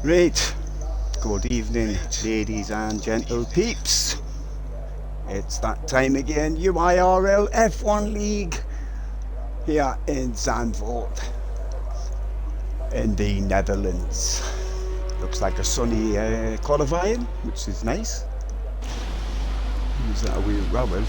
Right, good evening, ladies and gentle peeps. It's that time again, UIRL F1 League here in Zandvoort in the Netherlands. Looks like a sunny qualifying, which is nice. Is that a wee rubber?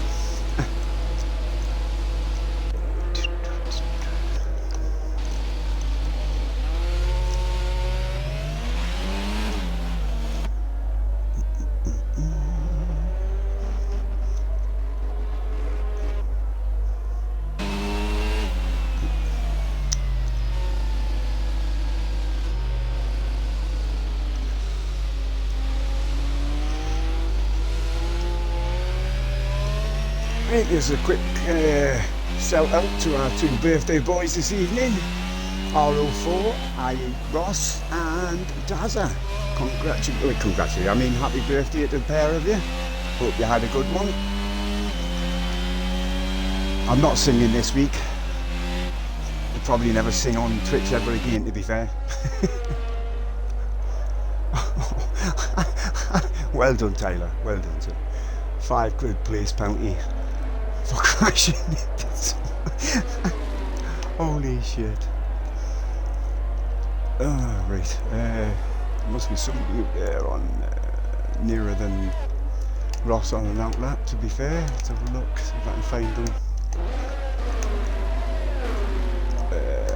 Right, here's a quick shout out to our two birthday boys this evening, R04, I Ross and Dazza. Congratulations, I mean happy birthday to the pair of you. Hope you had a good one. I'm not singing this week. I'll probably never sing on Twitch ever again, to be fair. Well done, Tyler, well done, sir. £5 place penalty for crashing it. Holy shit. Oh, right. There must be somebody up there on nearer than Ross on an outlap, to be fair. Let's have a look, see if I can find them.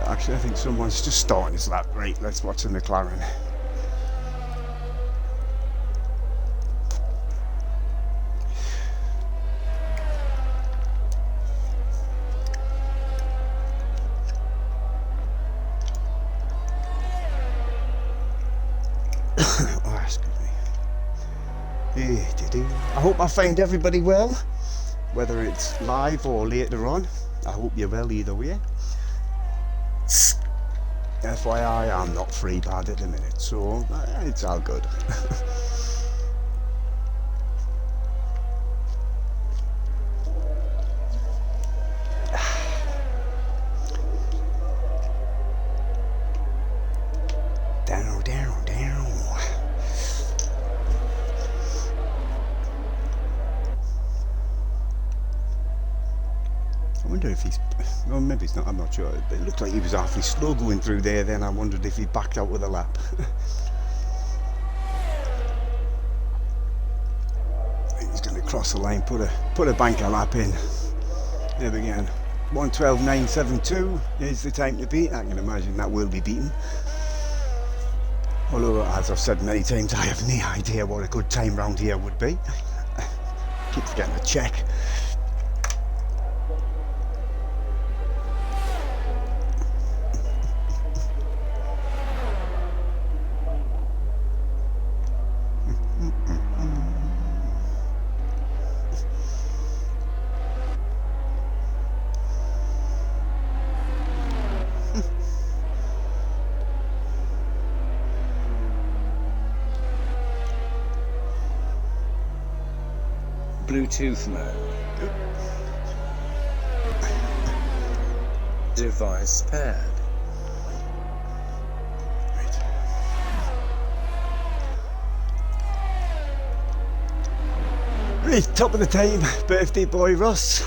Actually, I think someone's just starting his lap. Right, let's watch the McLaren. Oh, excuse me. I hope I find everybody well, whether it's live or later on. I hope you're well either way. FYI, I'm not free bad at the minute, so it's all good. Down. I wonder if he's, well, maybe it's not, I'm not sure. It looked like he was awfully slow going through there, then I wondered if he backed out with a lap. He's going to cross the line, put a banker lap in. There we go. 1:12.972 is the time to beat. I can imagine that will be beaten. Although, as I've said many times, I have no idea what a good time round here would be. Keep forgetting to check. Bluetooth mode. Device paired. Right, top of the time, birthday boy Ross,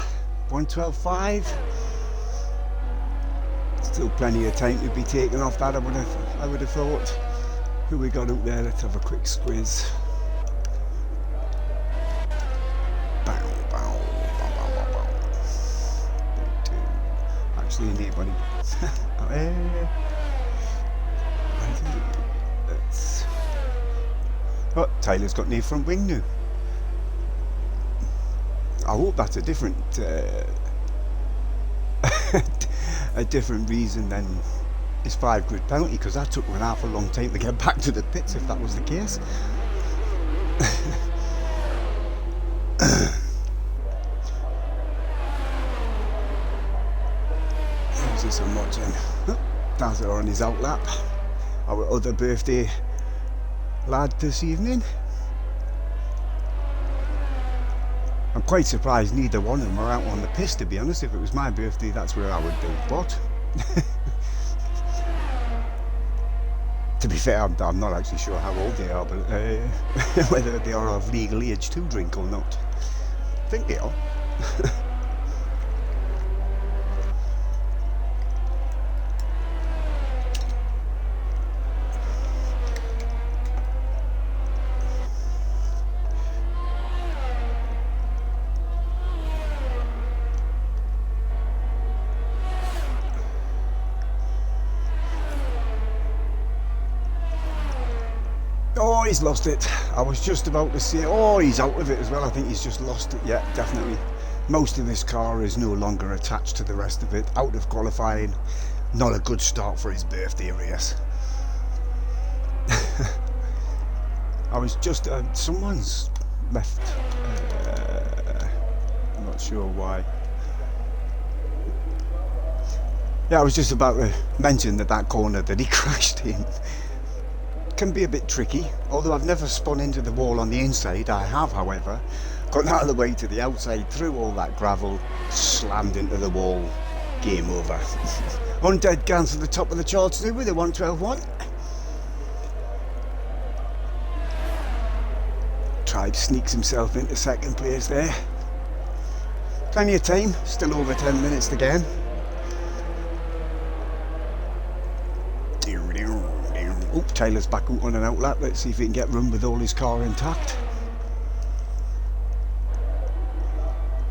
1:12.5. Still plenty of time to be taken off that, I would have thought. Who we got up there? Let's have a quick squiz. Actually, anybody? Oh, Tyler's got no front wing now. I hope that's a different a different reason than his £5 penalty, because that took an awful long time to get back to the pits if that was the case. How's this I'm watching? Dazza on his outlap. Our other birthday lad this evening. I'm quite surprised neither one of them are out on the piss, to be honest. If it was my birthday, that's where I would be. But To be fair, I'm not actually sure how old they are, but whether they are of legal age to drink or not. I think they are. Oh, he's lost it. I was just about to say, oh, he's out of it as well. I think he's just lost it. Yeah, definitely. Most of this car is no longer attached to the rest of it. Out of qualifying. Not a good start for his birthday race. I was just, someone's left. I'm not sure why. Yeah, I was just about to mention that corner that he crashed in can be a bit tricky, although I've never spun into the wall on the inside. I have, however, got out of the way to the outside, through all that gravel, slammed into the wall. Game over. Undead Gans at the top of the charts now with a 112.1. Tribe sneaks himself into second place there. Plenty of time, still over 10 minutes to go. Oh, Taylor's back out on an outlap. Let's see if he can get run with all his car intact.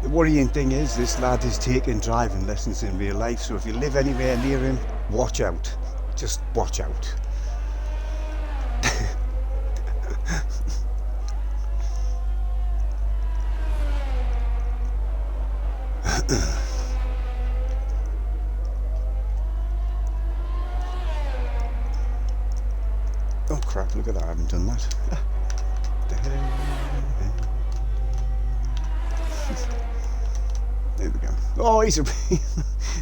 The worrying thing is this lad is taking driving lessons in real life, so if you live anywhere near him, watch out. Just watch out. Oh crap, look at that, I haven't done that. There we go. Oh,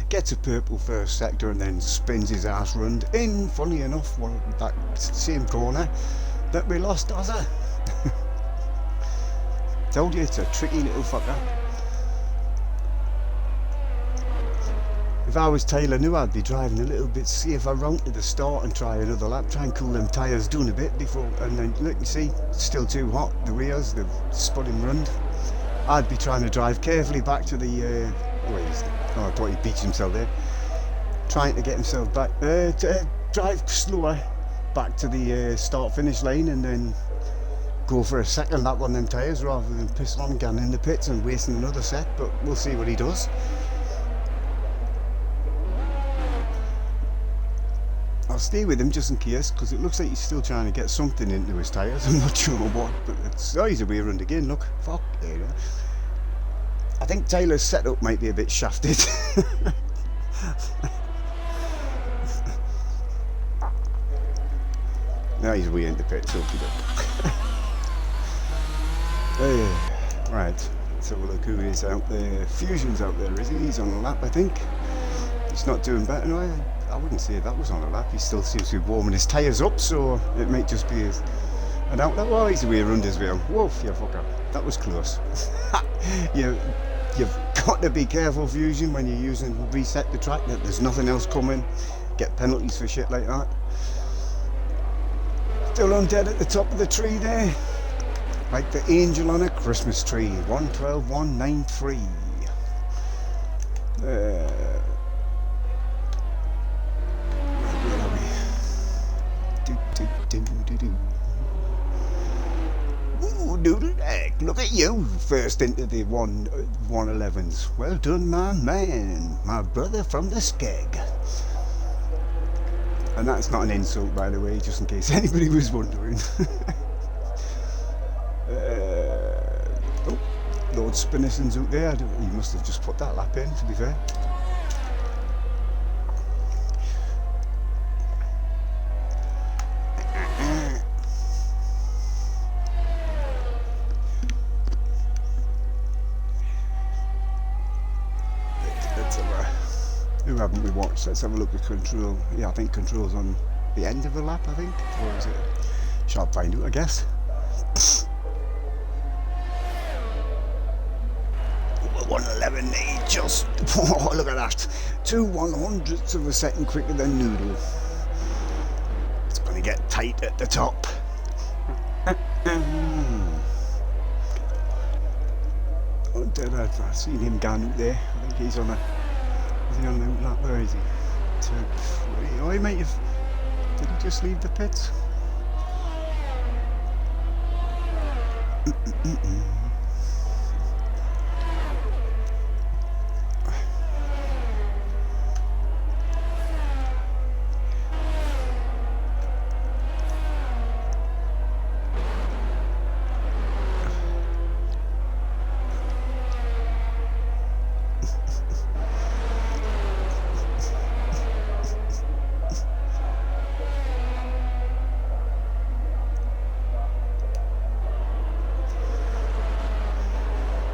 gets a purple first sector and then spins his ass round in, funny enough, that same corner that we lost Ozza. Told you, it's a tricky little fucker. If I was Taylor New, I'd be driving a little bit safer round to the start and try another lap, try and cool them tyres down a bit before, and then look, you see, it's still too hot, the rears, they've spun him round. I'd be trying to drive carefully back to the, oh, I thought he beached himself there. Trying to get himself back, drive slower back to the start-finish lane and then go for a second lap on them tyres rather than pissing on again in the pits and wasting another set, but we'll see what he does. I'll stay with him just in case, because it looks like he's still trying to get something into his tyres. I'm not sure what, but it's, oh, he's away round again, look. Fuck, there you go. I think Taylor's setup might be a bit shafted. Now he's away into pits, right, let's have a look who is out there. Fusion's out there, is he? He's on a lap, I think. He's not doing better, no, I wouldn't say that was on a lap. He still seems to be warming his tyres up, so it might just be an outlet. Oh, he's away around as well. Woof, you fucker. That was close. You've got to be careful, Fusion, when you're using reset the track, that there's nothing else coming. Get penalties for shit like that. Still undead at the top of the tree there. Like the angel on a Christmas tree. 112.193. Ooh, doodle egg, look at you, first into the 111s. Well done, my man, my brother from the skeg. And that's not an insult, by the way, just in case anybody was wondering. Oh, Lord Spinnerson's out there. He must have just put that lap in, to be fair. Who haven't we watched? Let's have a look at Control. Yeah, I think Control's on the end of the lap, I think. Or is it? Shall find out, I guess. 111, he just... Oh, look at that. 2/100ths of a second quicker than Noodle. It's going to get tight at the top. I've seen him going out there. I think he's on a... Is he on the outlap there? Is he? 2, 3... Oh, he might have... Did he just leave the pits?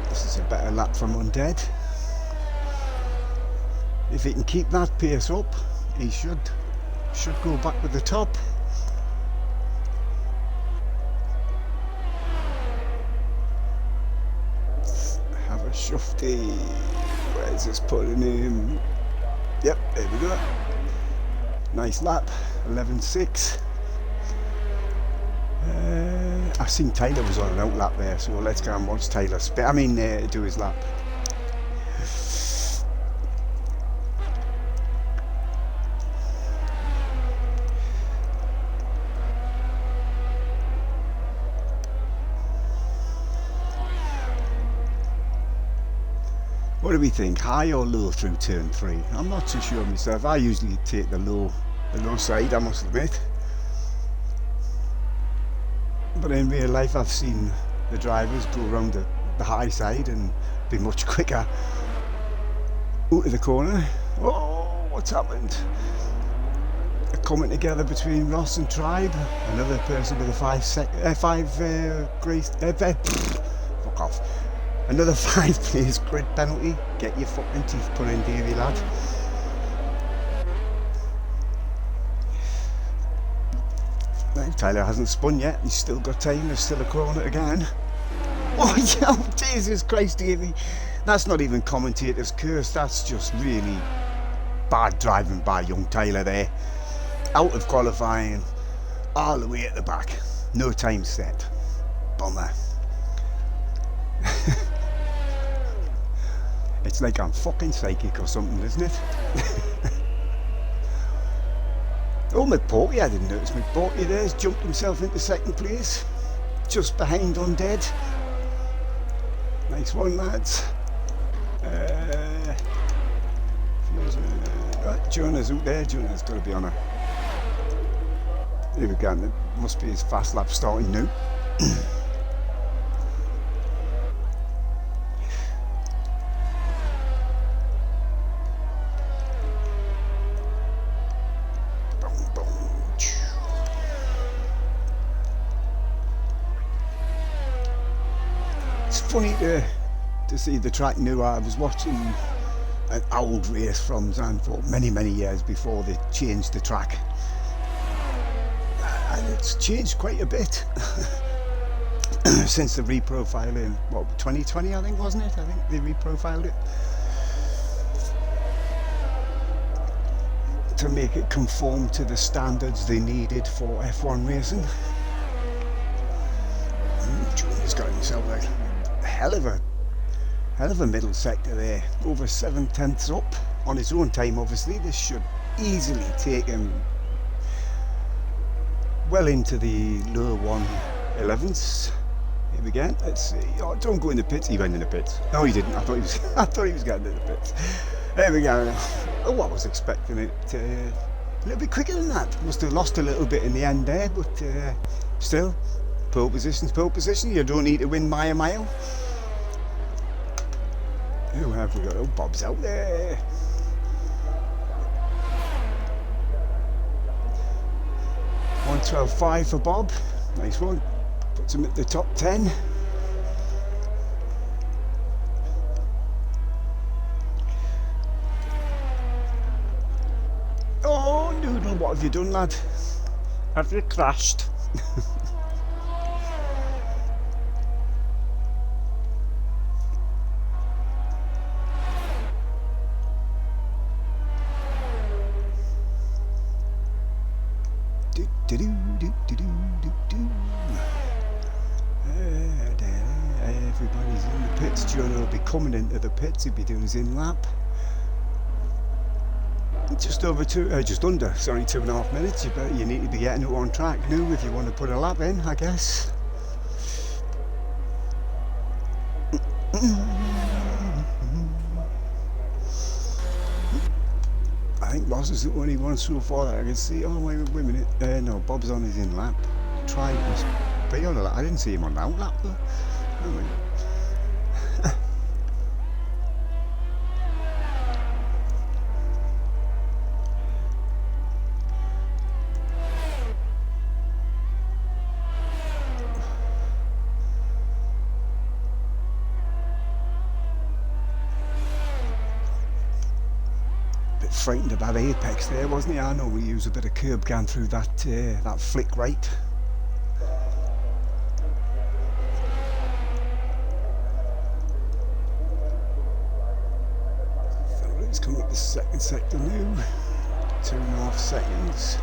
This is a better lap from Undead. If he can keep that pace up, he should go back with the top. Have a shufty. Where's this putting him? Yep, there we go. Nice lap, 11.6. I've seen Taylor was on an out lap there, so let's go and watch Taylor do his lap. What do we think, high or low through turn 3? I'm not too sure myself. I usually take the low side, I must admit. But in real life I've seen the drivers go around the high side and be much quicker out of the corner. Oh, what's happened? A coming together between Ross and Tribe. Another person with a fuck off. Another 5 place grid penalty. Get your fucking teeth put in, Davey lad. Tyler hasn't spun yet, he's still got time, there's still a corner again. Oh yeah, Jesus Christ, Davey. That's not even commentator's curse, that's just really bad driving by young Tyler there. Out of qualifying, all the way at the back. No time set. Bummer. It's like I'm fucking psychic or something, isn't it? Oh, McPorty, I didn't notice McPorty there's jumped himself into second place, just behind Undead. Nice one, lads. Right, Jonah's out there. Jonah's got to be on a... Here we go, it must be his fast lap starting now. Funny to see the track new. I was watching an old race from Zandvoort many years before they changed the track, and it's changed quite a bit since the reprofiling. What, 2020 I think, wasn't it? I think they reprofiled it to make it conform to the standards they needed for F1 racing. Junior's got himself a hell of a middle sector there, over 7/10 up on his own time. Obviously this should easily take him well into the lower 111s. Here we go, let's see. Oh, don't go in the pits. He went in the pits. No, he didn't. I thought he was getting in the pits. There we go. Oh, I was expecting it a little bit quicker than that. Must have lost a little bit in the end there, but still, pole position. You don't need to win by a mile. Who have we got? Oh, Bob's out there. $112.5 for Bob. Nice one. Puts him at the top 10. Oh, Noodle, what have you done, lad? Have you crashed? Everybody's in the pits. Jonah will be coming into the pits. He'll be doing his in lap. Just under 2.5 minutes. You need to be getting it on track now if you want to put a lap in, I guess. I think Ross is the only one so far that I can see. Oh, wait a minute. No, Bob's on his in lap. Tribe must be on a lap. I didn't see him on that lap though. Oh, wait. Frightened about apex there, wasn't he? I know we use a bit of curb going through that that flick right. So let's come up the second sector now. 2.5 seconds.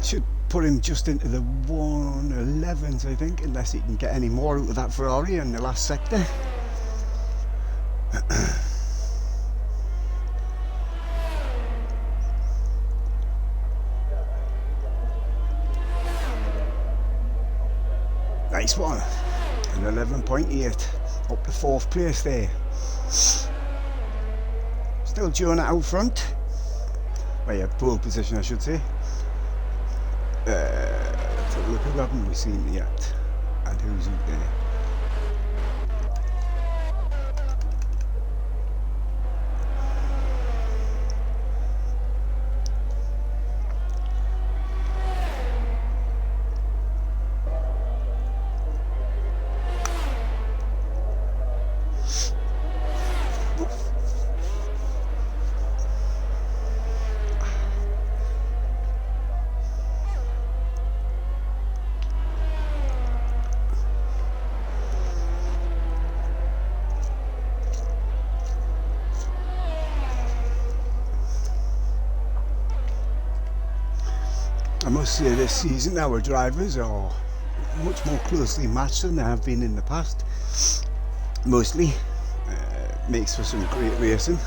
Should put him just into the 1.11s, I think, unless he can get any more out of that Ferrari in the last sector. Nice one, and 11.8 up to 4th place there. Still Jonah out front. Well, yeah, pole position I should say. Let's have a look, who haven't we seen yet and who's out there. I must say this season our drivers are much more closely matched than they have been in the past. Mostly makes for some great racing.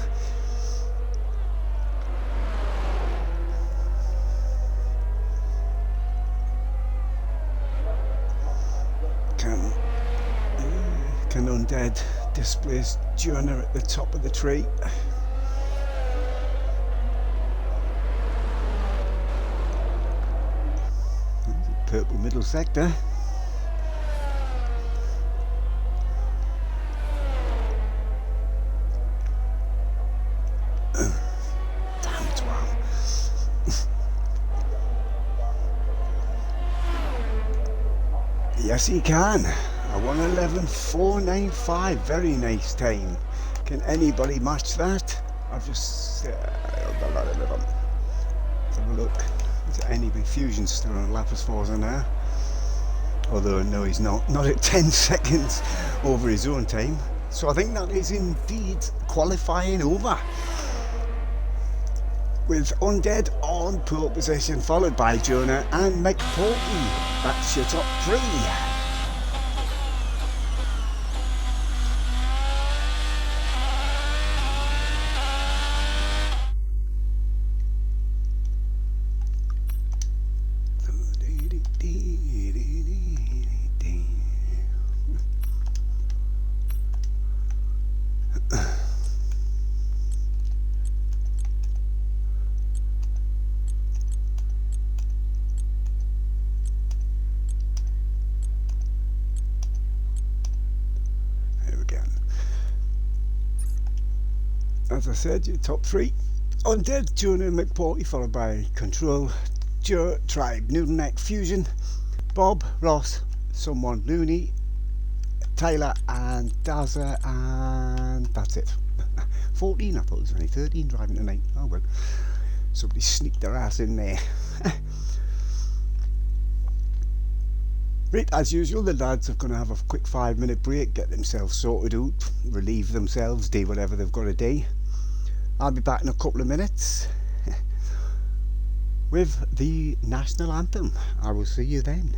Can Undead displace Jonah at the top of the tree? Purple middle sector. Damn it, wow. Yes, he can. A 1:11.495. Very nice time. Can anybody match that? I've just let's have a look. Is there any Fusion's still on a lap as far as I know? Although no, he's not at 10 seconds over his own time. So I think that is indeed qualifying over, with Undead on pole position, followed by Jonah and Mick Porty. That's your top three. As I said, your top three: Undead, Jonah and McPorty, followed by Control, Joe, Tribe, Noodle Neck, Fusion, Bob, Ross, Someone, Looney, Tyler and Dazza, and that's it. 14, I thought it was only 13 driving tonight. Oh well, somebody sneaked their ass in there. Right, as usual, the lads are going to have a quick 5-minute break, get themselves sorted out, relieve themselves, do whatever they've got to do. I'll be back in a couple of minutes with the national anthem. I will see you then.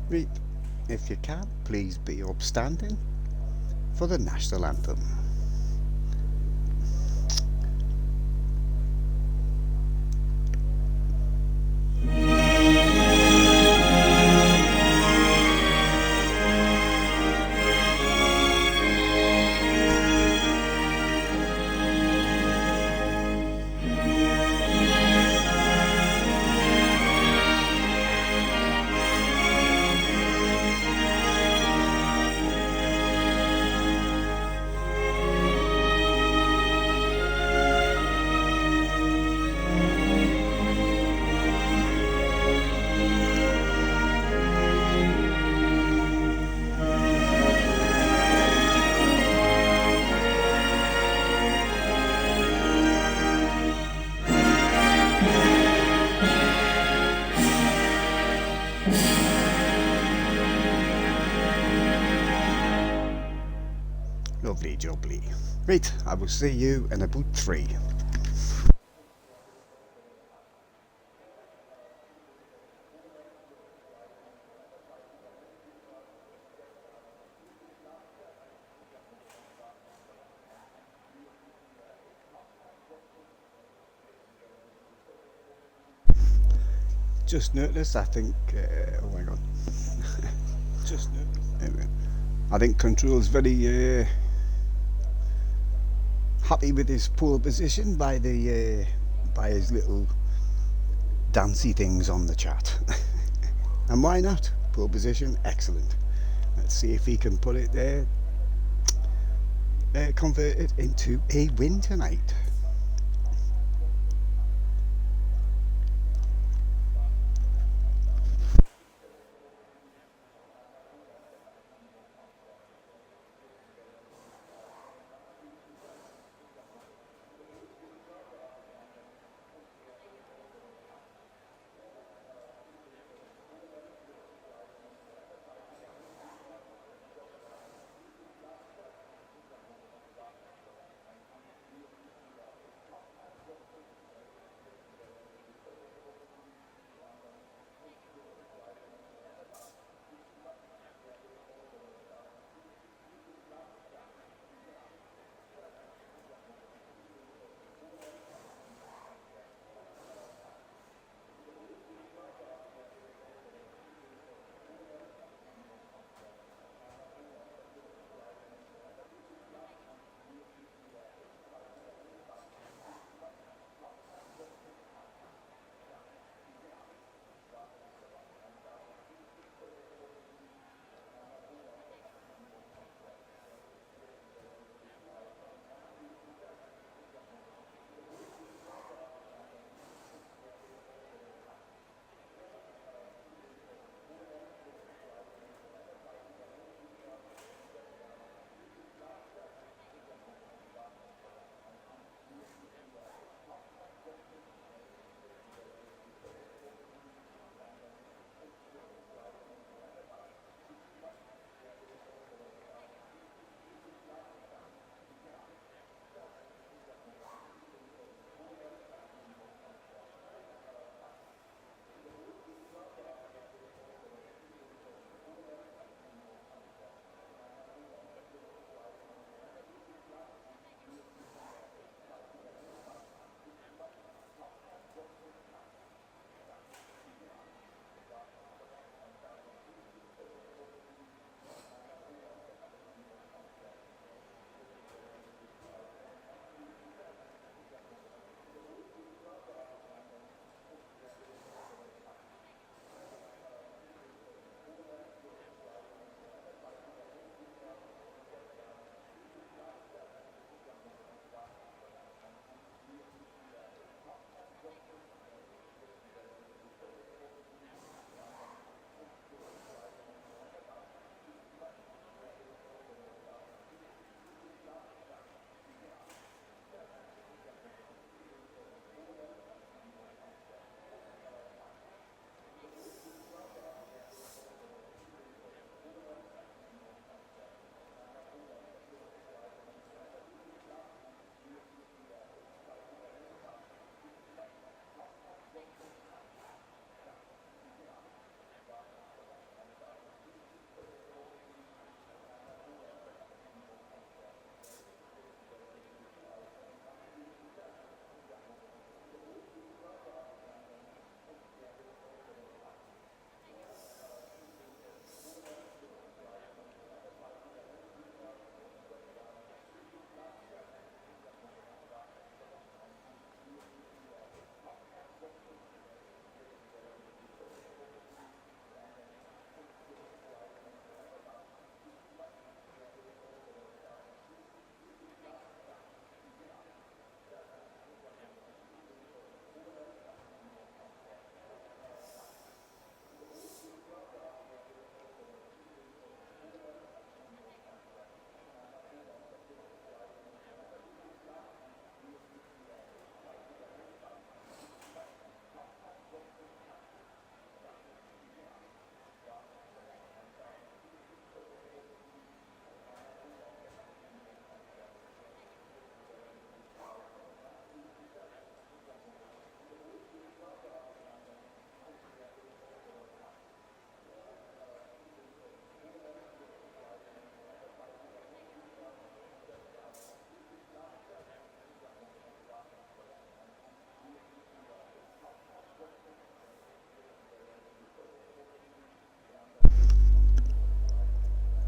Right, if you can, please be upstanding for the national anthem. Lovely jubbly. Right, I will see you in about 3. Just noticed, I think, oh my god. Just noticed. Anyway, I think Control's very happy with his pole position by the by his little dancey things on the chat. And why not? Pole position, excellent. Let's see if he can put it there, convert it into a win tonight.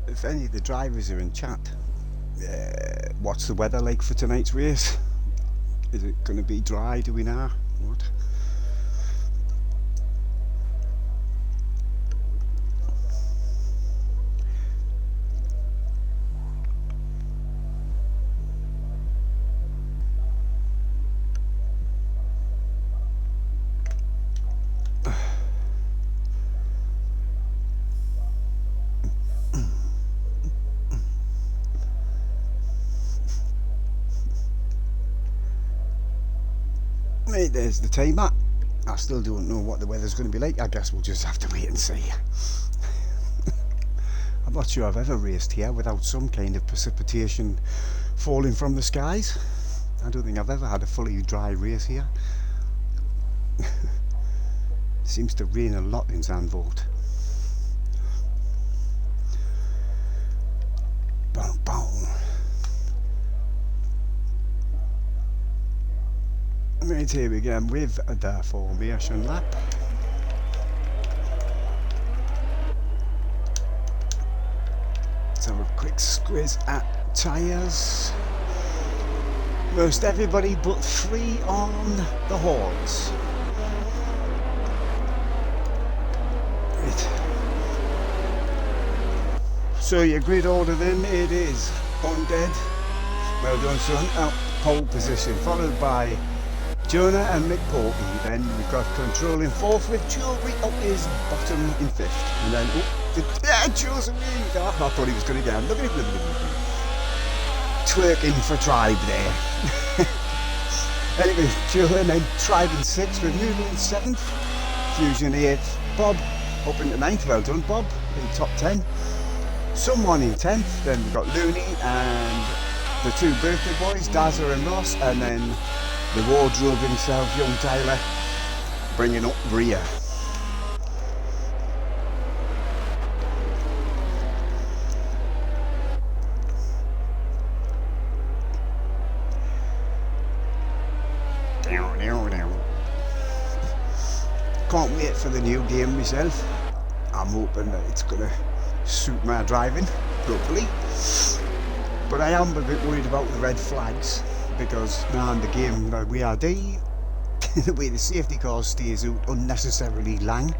if any of the drivers are in chat, what's the weather like for tonight's race? Is it going to be dry? Do we know? What? Right, there's the timer. I still don't know what the weather's going to be like. I guess we'll just have to wait and see. I'm not sure I've ever raced here without some kind of precipitation falling from the skies. I don't think I've ever had a fully dry race here. Seems to rain a lot in Zandvoort. Boom, boom. Right, here we go with the formation lap. Let's have a quick squiz at tyres. Most everybody but 3 on the horns. Right. So your grid order then, it is Undead. Well done, son. Out pole position, followed by Jonah and Mick Porky. Then we've got Control in 4th with Jewelry up his bottom in 5th. And then, Jules and me. Oh, I thought he was going to get him. Look at him. Twerking for Tribe there. Anyway, Joe and then Tribe in 6th with Noodle in 7th. Fusion 8th. Bob up into 9th. Well done, Bob. In top 10. Someone in 10th. Then we've got Looney and the 2 birthday boys, Dazza and Ross. And then the wardrobe himself, young Taylor, bringing up rear. Can't wait for the new game myself. I'm hoping that it's going to suit my driving, hopefully. But I am a bit worried about the red flags, because now in the game that we are the way the safety car stays out unnecessarily long,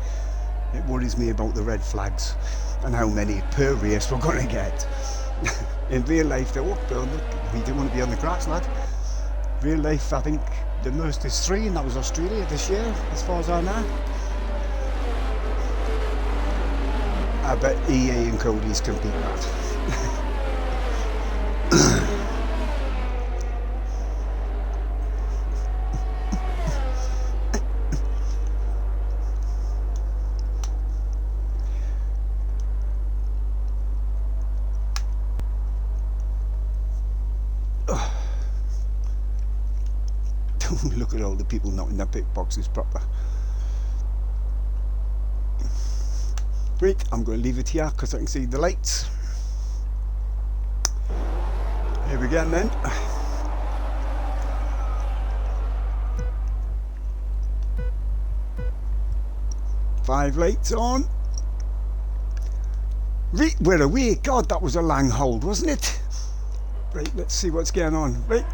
it worries me about the red flags and how many per race we're going to get. In real life, they're up, look, we don't want to be on the grass, lad. Real life, I think the most is 3, and that was Australia this year, as far as I know. I bet EA and Cody's compete that. Look at all the people not in their pit boxes proper. Right, I'm going to leave it here because I can see the lights. Here we go then. Five lights on. Right, where are we? God, that was a long hold, wasn't it? Right, let's see what's going on. Right,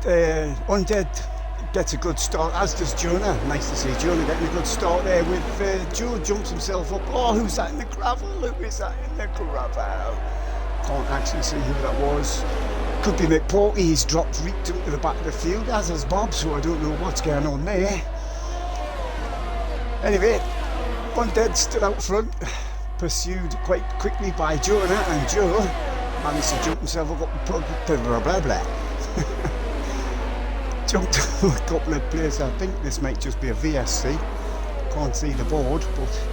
Undead gets a good start, as does Jonah. Nice to see Jonah getting a good start there with Joe jumps himself up. Oh, who's that in the gravel? Who is that in the gravel? Can't actually see who that was. Could be Mick Porky. He's dropped right to the back of the field, as has Bob, so I don't know what's going on there. Anyway, Undead still out front, pursued quite quickly by Jonah, and Joe managed to jump himself up, blah blah blah. Jumped a couple of places. I think this might just be a VSC. Can't see the board, but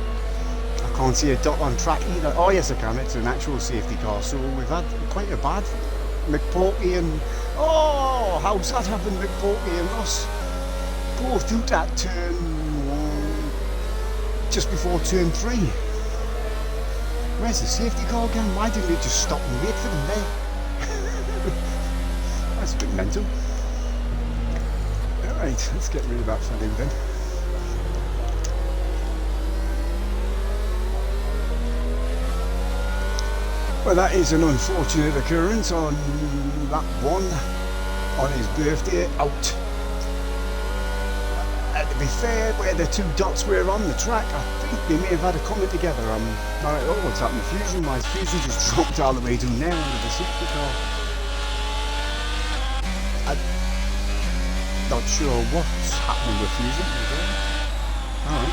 I can't see a dot on track either. Oh yes, I can. It's an actual safety car. So we've had quite a bad McPorky and how's that happened? McPorky and Ross both out at turn 1, just before turn 3. Where's the safety car again? Why didn't they just stop and wait for them there? That's a bit mental. Alright, let's get rid of that for now then. Well, that is an unfortunate occurrence on that one, on his birthday out. To be fair, where the two dots were on the track, I think they may have had a comment together. I'm not at all what's happened to Fusion. My Fusion just dropped all the way down there under the safety car. I'm not sure what's happening with Fusion. Alright.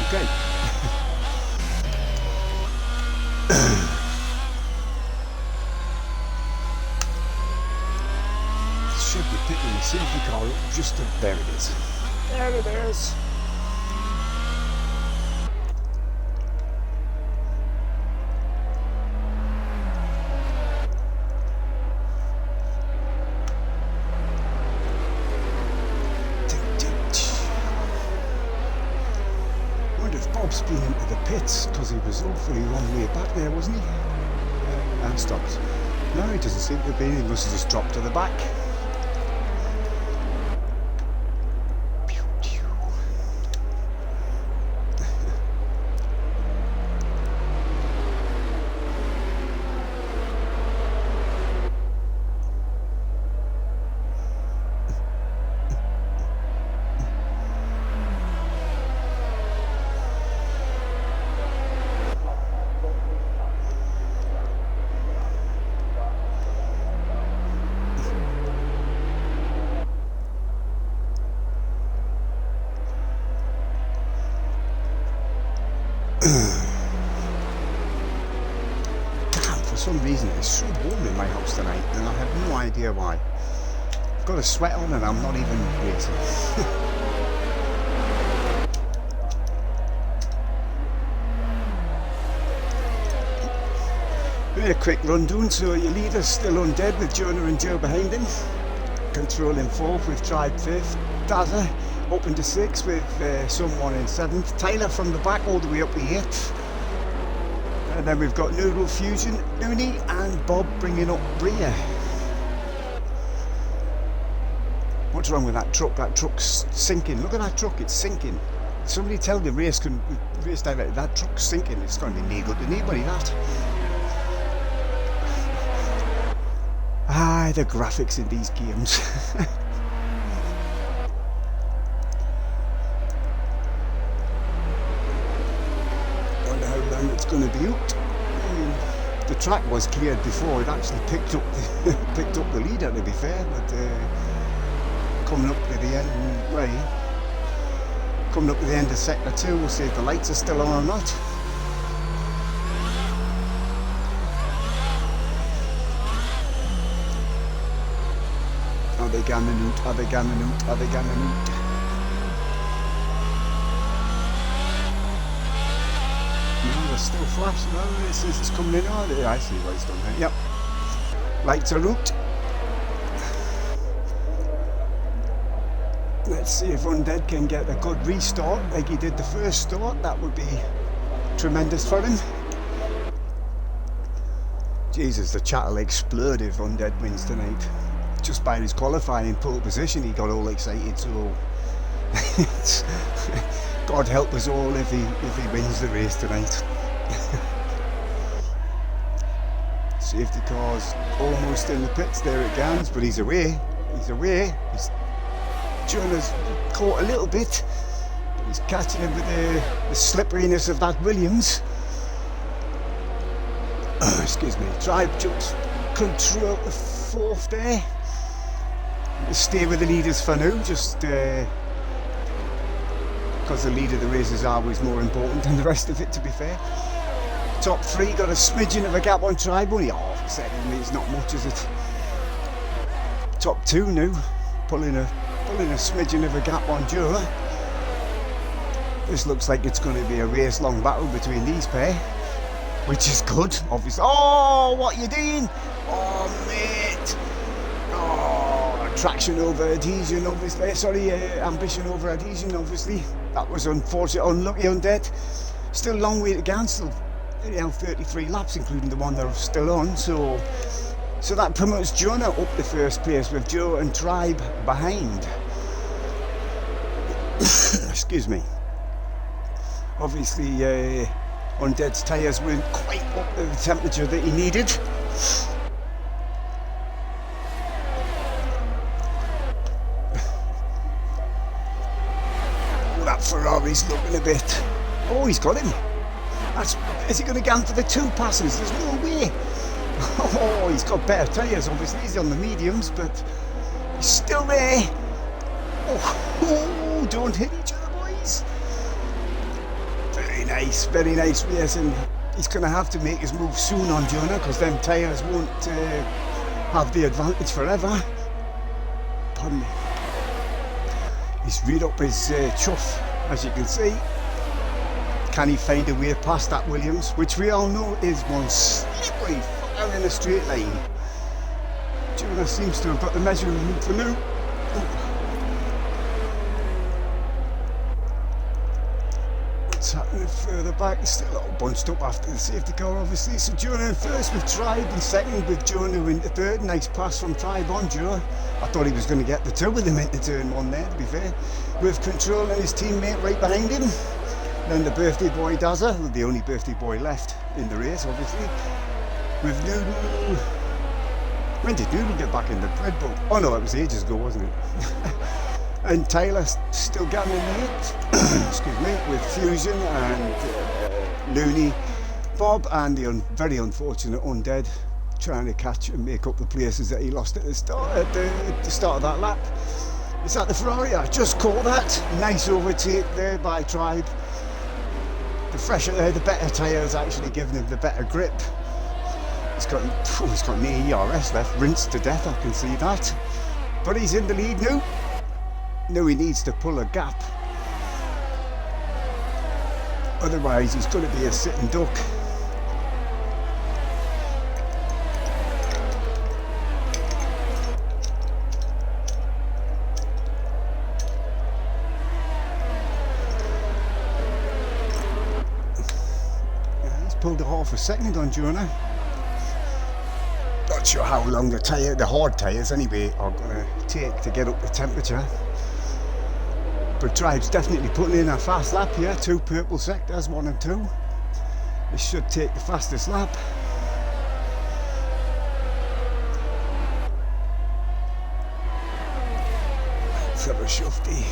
Okay. Should be picking the safety car up just there it is. There it is. I wonder if Bob's been into the pits because he was hopefully one way back there, wasn't he? And stopped. No, he doesn't seem to be. He must have just dropped to the back. Damn, for some reason it's so warm in my house tonight and I have no idea why. I've got a sweat on and I'm not even waiting. A quick rundown. So your leader's still undead with Jonah and Joe behind him. Controlling 4th with Tribe 5th. Dazza up into 6th with someone in 7th. Tyler from the back all the way up to 8th. And then we've got Noodle, Fusion, Noonie and Bob bringing up rear. What's wrong with that truck? That truck's sinking. Look at that truck, it's sinking. Somebody tell the race director that truck's sinking. It's going to be good to anybody, that. Ah, the graphics in these games. Wonder how long it's going to be out. The track was cleared before it actually picked up the leader, to be fair, but coming up to the end, coming up to the end of sector 2, we'll see if the lights are still on or not. Are they gonna noot? Are they gonna noot? Are they gonna noot? No, they're still flashing. No, it's coming in. Oh, I see what it's done there. Yep. Lights are out. Let's see if Undead can get a good restart like he did the first start. That would be tremendous for him. Jesus, the chat will explode if Undead wins tonight. Just by his qualifying pole position, he got all excited. So, God help us all if he wins the race tonight. Safety car's almost in the pits. There it goes, but he's away. He's away. Jonah's caught a little bit, but he's catching him with the slipperiness of that Williams. Excuse me. Tribe jumps control the 4th there. Stay with the leaders for now, just because the lead of the race is always more important than the rest of it, to be fair. Top 3 got a smidgen of a gap on Tribe, only half a second, it's not much, is it? Top 2 now, pulling a smidgen of a gap on Joe. This looks like it's going to be a race-long battle between these pair, which is good, obviously. Oh, what you doing? Oh, mate. Oh, traction over adhesion, obviously. Sorry, ambition over adhesion, obviously. That was unfortunate, unlucky, Undead. Still a long way to go, still 33 laps, including the one they're still on. So that promotes Jonah up to first place with Joe and Tribe behind. Excuse me. Obviously, Undead's tyres weren't quite up to the temperature that he needed. That Ferrari's looking a bit... Oh, he's got him. Is he going to go for the 2 passes? There's no way. Oh, he's got better tyres, obviously. He's on the mediums, but he's still there. Oh, don't hit each other, boys. Very nice racing. He's going to have to make his move soon on Jonah, because them tyres won't have the advantage forever. Pardon me. He's reared up his chuff, as you can see. Can he find a way past that Williams, which we all know is one slippery fucker in a straight line. Jonah seems to have got the measuring for now. What's happening further back? He's still all bunched up after the safety car, obviously. So Jonah in first with Tribe, and second with Jonah into third. Nice pass from Tribe on Jonah. I thought he was going to get the 2 with him into turn 1 there, to be fair. With Control and his teammate right behind him. Then the birthday boy Dazza, the only birthday boy left in the race, obviously. With Noodle. When did Noodle get back in the Red Bull? Oh no, it was ages ago, wasn't it? And Tyler still getting in the 8th, excuse me, with Fusion and Looney, Bob, and the very unfortunate Undead, trying to catch and make up the places that he lost at the start of that lap. Is that the Ferrari? I just caught that. Nice overtake there by Tribe. The fresher, the better tyres actually giving him the better grip. He's got no ERS left, rinsed to death, I can see that. But he's in the lead now. Now he needs to pull a gap. Otherwise he's going to be a sitting duck. Pulled a half a second on Jonah. Not sure how long the hard tyres anyway are going to take to get up the temperature. But Tribe's definitely putting in a fast lap here. 2 purple sectors, 1 and 2. This should take the fastest lap. Let's have a shufty.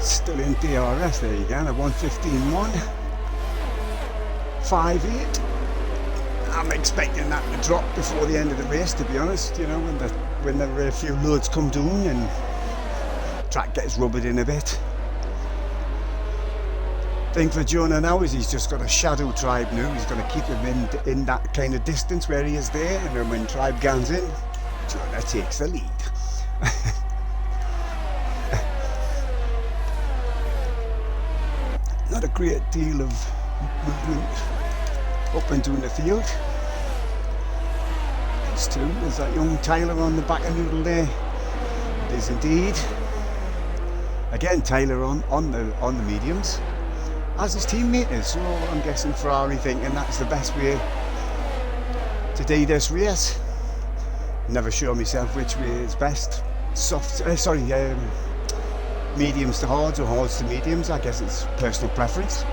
Still in DRS, there you go, a 1:15.1. 5.8. I'm expecting that to drop before the end of the race, to be honest, you know, when the few loads come down and track gets rubbered in a bit. Thing for Jonah now is he's just got a shadow Tribe now. He's going to keep him in that kind of distance where he is there, and then when Tribe guns in, Jonah takes the lead. Not a great deal of movement up and down the field. These 2, there's that young Tyler on the back of Noodle there. It is indeed. Again, Tyler on the mediums, as his teammate is. So I'm guessing Ferrari thinking that's the best way to do this race. Never sure myself which way is best. Mediums to hards or hards to mediums. I guess it's personal preference.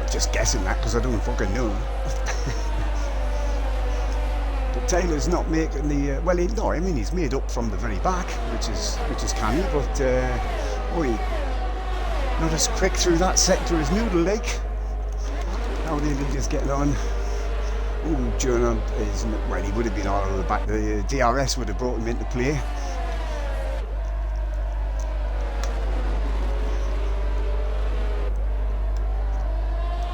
I'm just guessing that because I don't fucking know. But Taylor's not making the he's made up from the very back, which is canny, but not as quick through that sector as Noodle like. How are the leaders getting on? Oh, Jonah is, well, he would have been all over the back. The DRS would have brought him into play.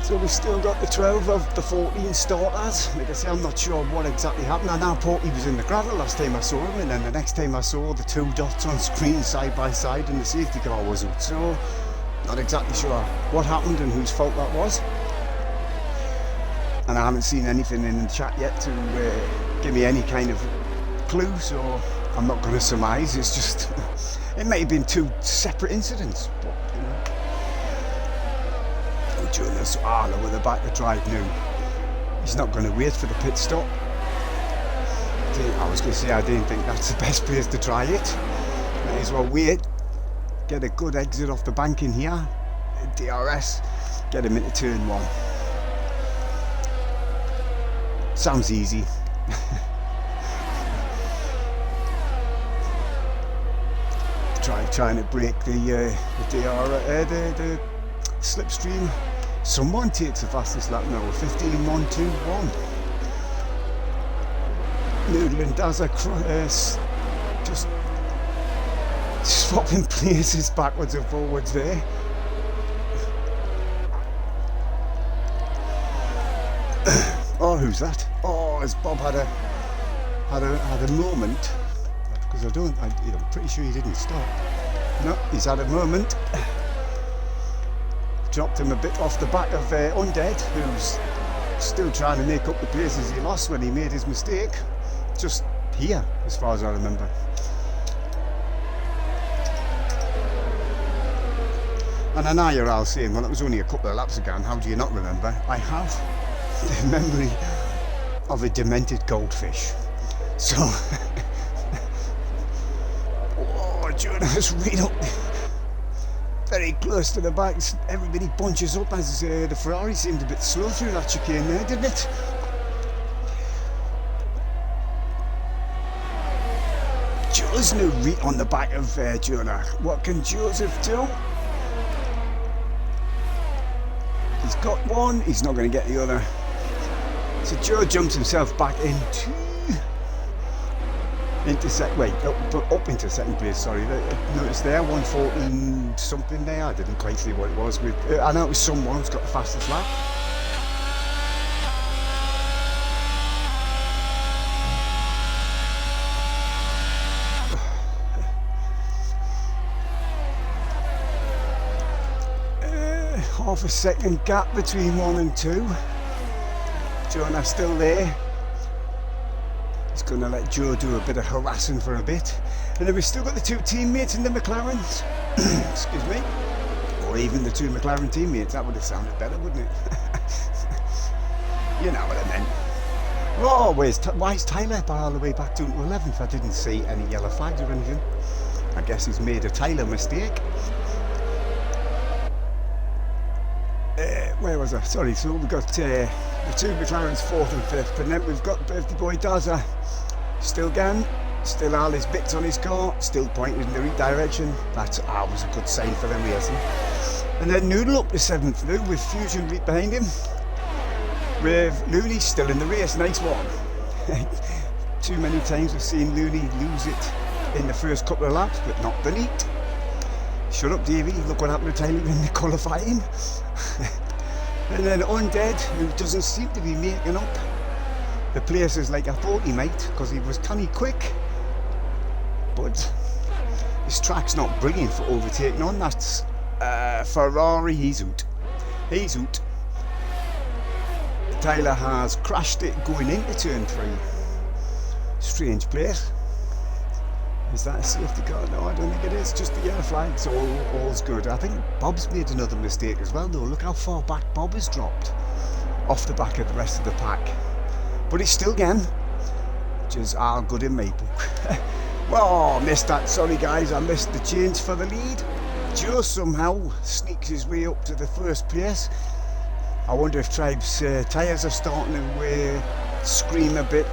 So we've still got the 12 of the 14 starters. Like I say, I'm not sure what exactly happened. I now thought he was in the gravel last time I saw him, and then the next time I saw the 2 dots on screen side by side and the safety car wasn't. So, not exactly sure what happened and whose fault that was. And I haven't seen anything in the chat yet to give me any kind of clue, so I'm not going to surmise. It's just, it may have been 2 separate incidents, but you know. Jonas all over the back to Drive now. He's not going to wait for the pit stop. I was going to say I didn't think that's the best place to try it. May as well wait get a good exit off the bank in here, DRS, get him into turn 1. Sounds easy. Trying to break the slipstream. Someone takes the fastest lap now, 15.121. Noodle and Dazza just swapping places backwards and forwards there. Oh, who's that? Oh, has Bob had a moment? Because I'm pretty sure he didn't stop. No, he's had a moment. Dropped him a bit off the back of Undead, who's still trying to make up the places he lost when he made his mistake. Just here, as far as I remember. And I know you're all saying, well, it was only a couple of laps ago, and how do you not remember? I have the memory of a demented goldfish. So, oh, Jonah's right up very close to the back. Everybody bunches up as the Ferrari seemed a bit slow through that chicane there, didn't it? Joe's no read on the back of Jonah. What can Joseph do? He's got one, he's not going to get the other. So Joe jumps himself back into up into second place, sorry. Notice there, 114 something there. I didn't quite see what it was. I know it was someone who's got the fastest lap. Half a second gap between 1 and 2. Jonah's still there. He's going to let Joe do a bit of harassing for a bit. And then we've still got the 2 teammates in the McLarens. Excuse me. Or even the 2 McLaren teammates. That would have sounded better, wouldn't it? You know what I meant. Oh, why is Tyler all the way back down to 11th? I didn't see any yellow flags or anything. I guess he's made a Tyler mistake. Where was I? Sorry, so we've got the 2 McLarens 4th and 5th, and then we've got birthday boy Dazza still going, still all his bits on his car, still pointing in the right direction. That's always a good sign for them racing. And then Noodle up to 7th now with Fusion right behind him, with Looney still in the race. Nice one. Too many times we've seen Looney lose it in the first couple of laps, but not the lead. Shut up, Davey. Look what happened to Tyler in the qualifying. And then Undead, who doesn't seem to be making up the places like I thought he might, because he was kind of quick. But his track's not brilliant for overtaking on. That's Ferrari, he's out. He's out. Tyler has crashed it going into turn 3. Strange place. Is that a safety car? No, I don't think it is. Just the yellow flags. All's good. I think Bob's made another mistake as well, though. Look how far back Bob has dropped off the back of the rest of the pack. But he's still getting, which is all good in my book. Well, missed that. Sorry, guys. I missed the change for the lead. Joe somehow sneaks his way up to the first place. I wonder if Tribe's tyres are starting to scream a bit.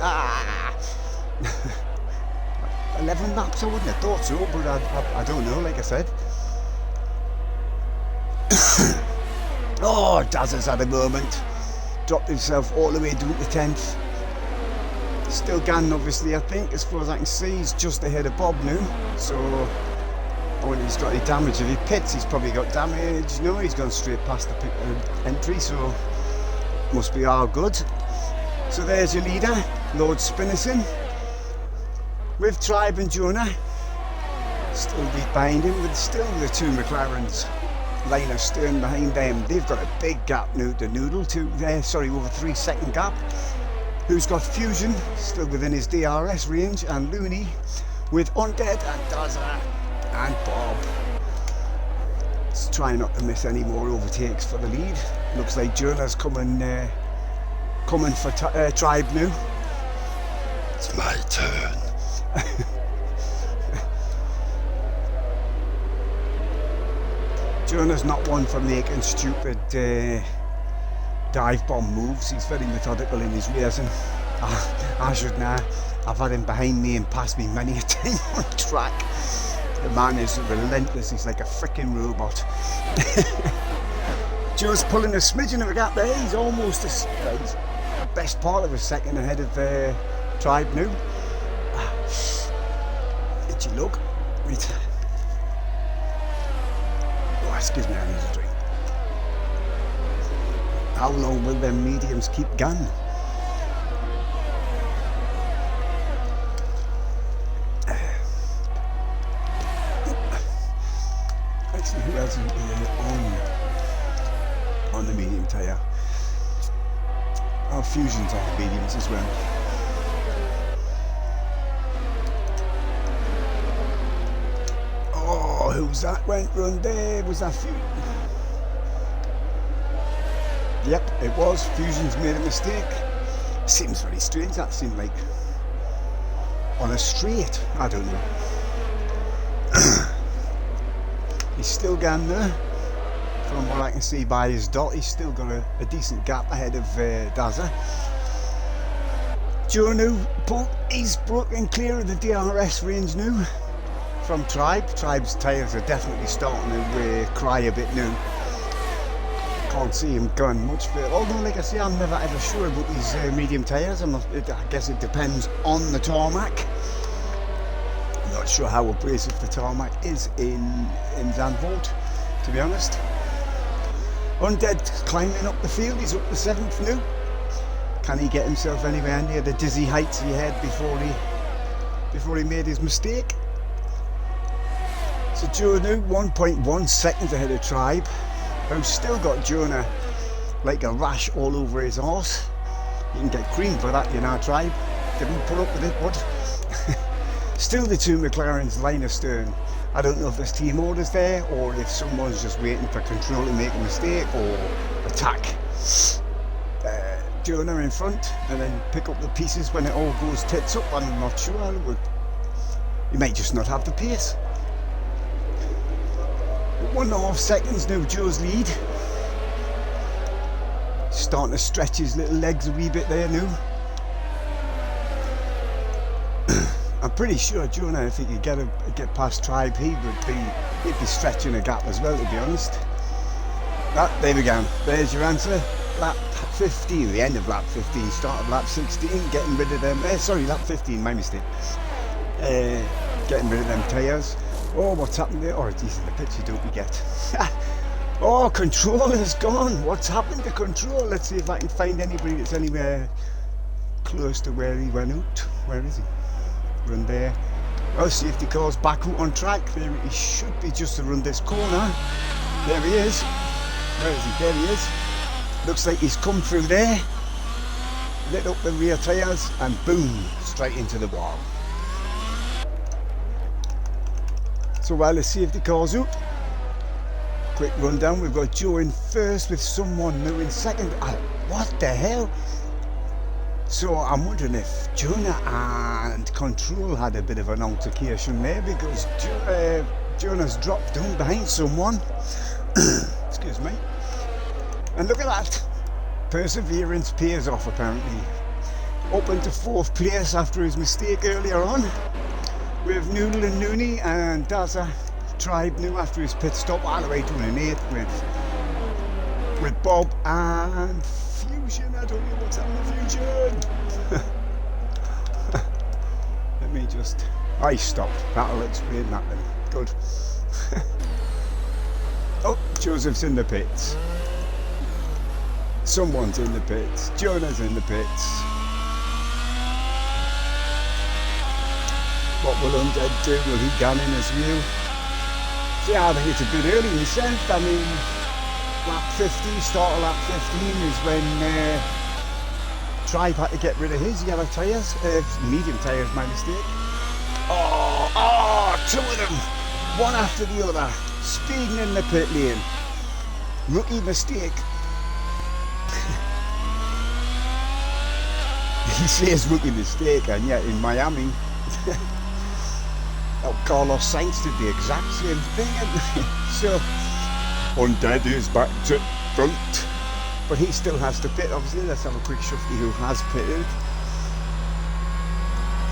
11 laps, I wouldn't have thought so, but I don't know, like I said. Oh, Dazza's had a moment. Dropped himself all the way down to 10th. Still Gann, obviously, I think, as far as I can see. He's just ahead of Bob now. So, I wonder if he's got any damage. If he pits, he's probably got damage. No, he's gone straight past the entry, so must be all good. So there's your leader, Lord Spinnison. With Tribe and Jonah still behind him, with still the 2 McLarens line of stern behind them. They've got a big gap now to Noodle, over 3 second gap. Who's got Fusion still within his DRS range, and Looney with Undead and Dazza and Bob. Let's try not to miss any more overtakes for the lead. Looks like Jonah's coming for Tribe now. It's my turn. Jonah's not one for making stupid dive bomb moves. He's very methodical in his racing. I should know. I've had him behind me and past me many a time on track. The man is relentless. He's like a freaking robot. Joe's pulling a smidgen of a gap there. He's almost he's the best part of a second ahead of Tribe now. Did you look? Wait. Oh, excuse me, I need a drink. How long will them mediums keep going? Actually, who else is on the medium tyre? Our Fusions are mediums as well. Oh, who's that went run there? Was that Fusion? Yep, it was. Fusion's made a mistake. Seems very strange. That seemed like on a straight. I don't know. He's still going there. From what I can see by his dot, he's still got a decent gap ahead of Dazza. Joe now, he's broken clear of the DRS range now from Tribe. Tribe's tyres are definitely starting to cry a bit now. Can't see him going much further. Although, like I say, I'm never ever sure about these medium tyres. I guess it depends on the tarmac. I'm not sure how abrasive the tarmac is in Zandvoort, to be honest. Undead climbing up the field. He's up the 7th now. Can he get himself anywhere near the dizzy heights he had before he made his mistake? So Joe now 1.1 seconds ahead of Tribe, who's still got Jonah like a rash all over his arse. You can get cream for that, you know, Tribe. Didn't put up with it, what? Still the two McLarens line astern. I don't know if there's team orders there or if someone's just waiting for control to make a mistake or attack. Jonah in front and then pick up the pieces when it all goes tits up. I'm not sure. He might just not have the pace. 1.5 seconds now, Joe's lead. Starting to stretch his little legs a wee bit there now. I'm pretty sure Jonah, if he could get past Tribe, he'd be stretching a gap as well, to be honest. There we go. There's your answer. Lap 15, the end of lap 15, start of lap 16, getting rid of them. Sorry, lap 15, my mistake. Getting rid of them tyres. Oh, what's happened there? Oh, geez, the picture don't we get. Oh, controller's gone. What's happened to control? Let's see if I can find anybody that's anywhere close to where he went out. Where is he? Run there. Oh, safety car's back out on track. There he should be just around this corner. There he is. Where is he? There he is. Looks like he's come through there, lit up the rear tyres and boom, straight into the wall. So while the safety car's out, quick rundown, we've got Joe in first with someone new in second. What the hell? So I'm wondering if Jonah and Control had a bit of an altercation there because Jonah's dropped down behind someone. Excuse me. And look at that. Perseverance pays off apparently. Up into 4th place after his mistake earlier on. With Noodle and Noonie and Dazza Tribe new after his pit stop all the way to an 8th with Bob and Fusion. I don't know what's happening to Fusion. Let me just... I stopped. That'll explain that then. Good. Oh, Joseph's in the pits. Someone's in the pits. Jonah's in the pits. What will Undead do? Will he gun in as well? See, I think it's a bit early himself. I mean, lap 50, start of lap 15 is when Tribe had to get rid of his yellow tyres. Medium tyres, my mistake. Oh, 2 of them. One after the other. Speeding in the pit lane. Rookie mistake. He says rookie mistake, and yet in Miami, Carlos Sainz did the exact same thing. So Undead is back to front, but he still has to pit. Obviously, let's have a quick shufty who has pitted.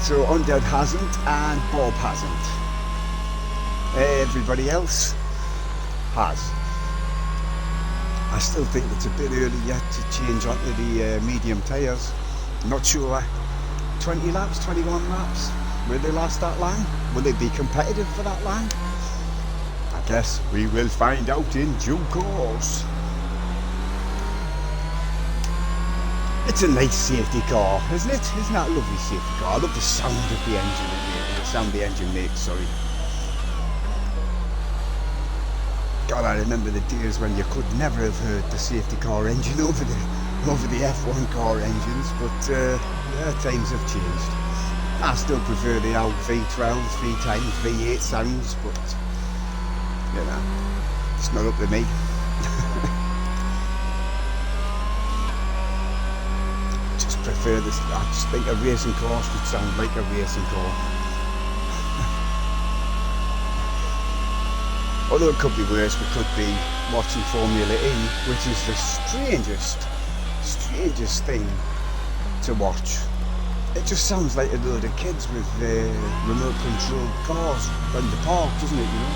So Undead hasn't, and Bob hasn't. Everybody else has. I still think it's a bit early yet to change onto the medium tyres. Not sure. 20 laps, 21 laps. Will they last that long? Will they be competitive for that long? I guess we will find out in due course. It's a nice safety car, isn't it? Isn't that a lovely safety car? I love the sound of the engine, the sound the engine makes, sorry. God, I remember the days when you could never have heard the safety car engine over the F1 car engines, but yeah, times have changed. I still prefer the old V12, V10, V8 sounds, but you know, it's not up to me. Just prefer this. I just think a racing car should sound like a racing car. Although it could be worse, we could be watching Formula E, which is the strangest thing to watch. It just sounds like a load of kids with remote controlled cars in the park, doesn't it, you know?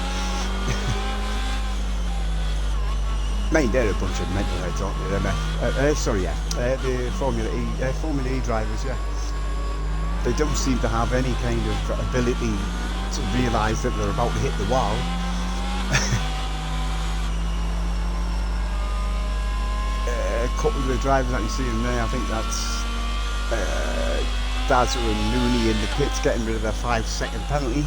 Mind, they're a bunch of mental heads, aren't they? The Formula E drivers, yeah. They don't seem to have any kind of ability to realise that they're about to hit the wall. A couple of the drivers that you see in there, I think that's Dazzle and Nooney in the pits getting rid of their 5-second penalty.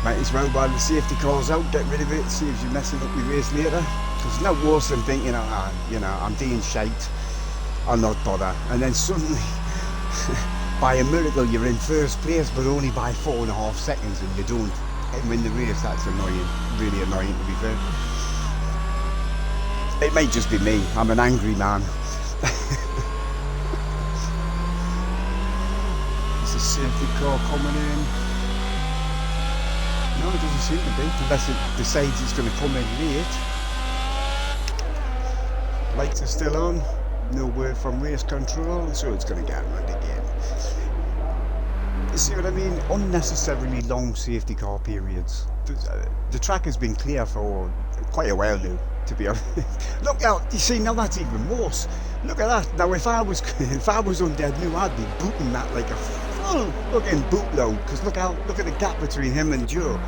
Might as well, while the safety car's out, get rid of it, see if you're messing up your race later. Because no worse than thinking, I'm doing shite, I'll not bother. And then suddenly, by a miracle, you're in first place, but only by 4.5 seconds, and you don't win the race. That's annoying, really annoying, to be fair. It may just be me, I'm an angry man. It's a safety car coming in. No, it doesn't seem to be, unless it decides it's going to come in late. Lights are still on, no word from race control, so it's going to get around again. You see what I mean? Unnecessarily long safety car periods. The track has been clear for quite a while now, to be honest. Look out, you see, now that's even worse. Look at that. Now if I was Undead new, I'd be booting that like a full looking bootload, because look at the gap between him and Joe.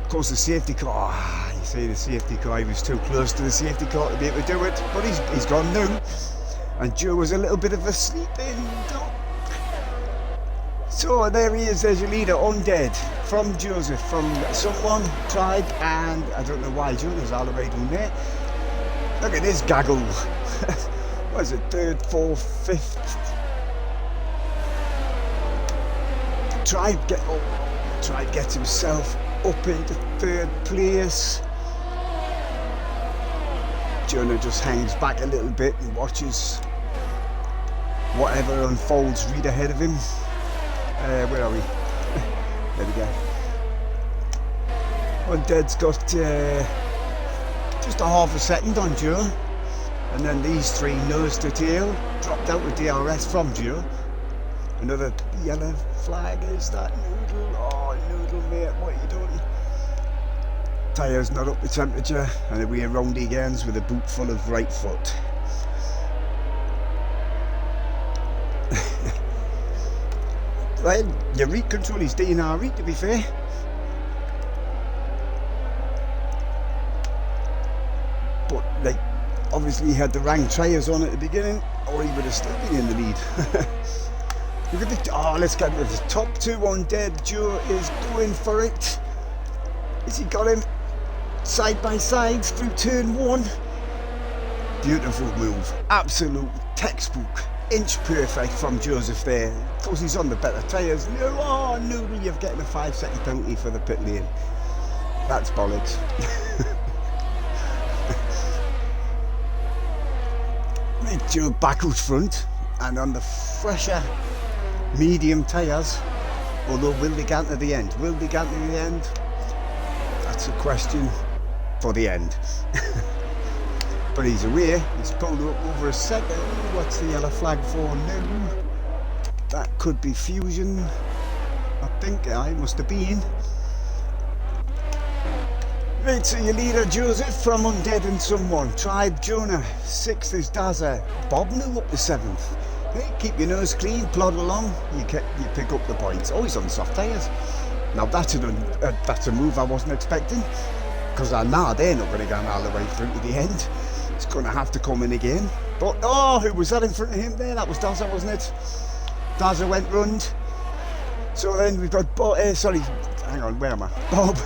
Of course the safety car, you see the safety car, he was too close to the safety car to be able to do it, but he's gone now. And Joe was a little bit of a sleeping dog. So there he is, there's your leader, Undead, from Joseph, from someone tried, and I don't know why Jonah's all the way down there. Look at this gaggle. What is it, 3rd, 4th, 5th? Tried get himself up into 3rd place. Jonah just hangs back a little bit and watches whatever unfolds right ahead of him. Where are we? There we go. Undead's got just a half a second on Joe, and then these three nose to tail, dropped out with DRS from Joe. Another yellow flag, is that Noodle? Oh, Noodle, mate, what are you doing? Tyres not up to temperature, and away round he goes with a boot full of right foot. Well, your read control is doing alright, to be fair. But, like, obviously he had the wrong tyres on at the beginning, or he would have still been in the lead. Look at let's get rid of the top two. Undead. Joe is going for it. Has he got him side by side through turn 1? Beautiful move. Absolute textbook. Inch perfect from Joseph there. Of course he's on the better tyres. No, Noodle, you're getting a 5-second penalty for the pit lane. That's bollocks. Joe back out front, and on the fresher medium tyres. Although, will they get to the end? Will they get to the end? That's a question. for the end. But he's away. He's pulled up over a second. What's the yellow flag for now? That could be Fusion. I think I must have been. Right, so your leader Joseph from Undead and Someone. Tribe Jonah. 6th is Dazza. Bob new up to 7th. Hey, keep your nose clean, plod along. You pick up the points. Always on soft tyres. Now that's a move I wasn't expecting. Because I know they're not going to go all the way through to the end. It's going to have to come in again. But, oh, who was that in front of him there? That was Dazza, wasn't it? Dazza went round. So then we've got, hang on, where am I? Bob.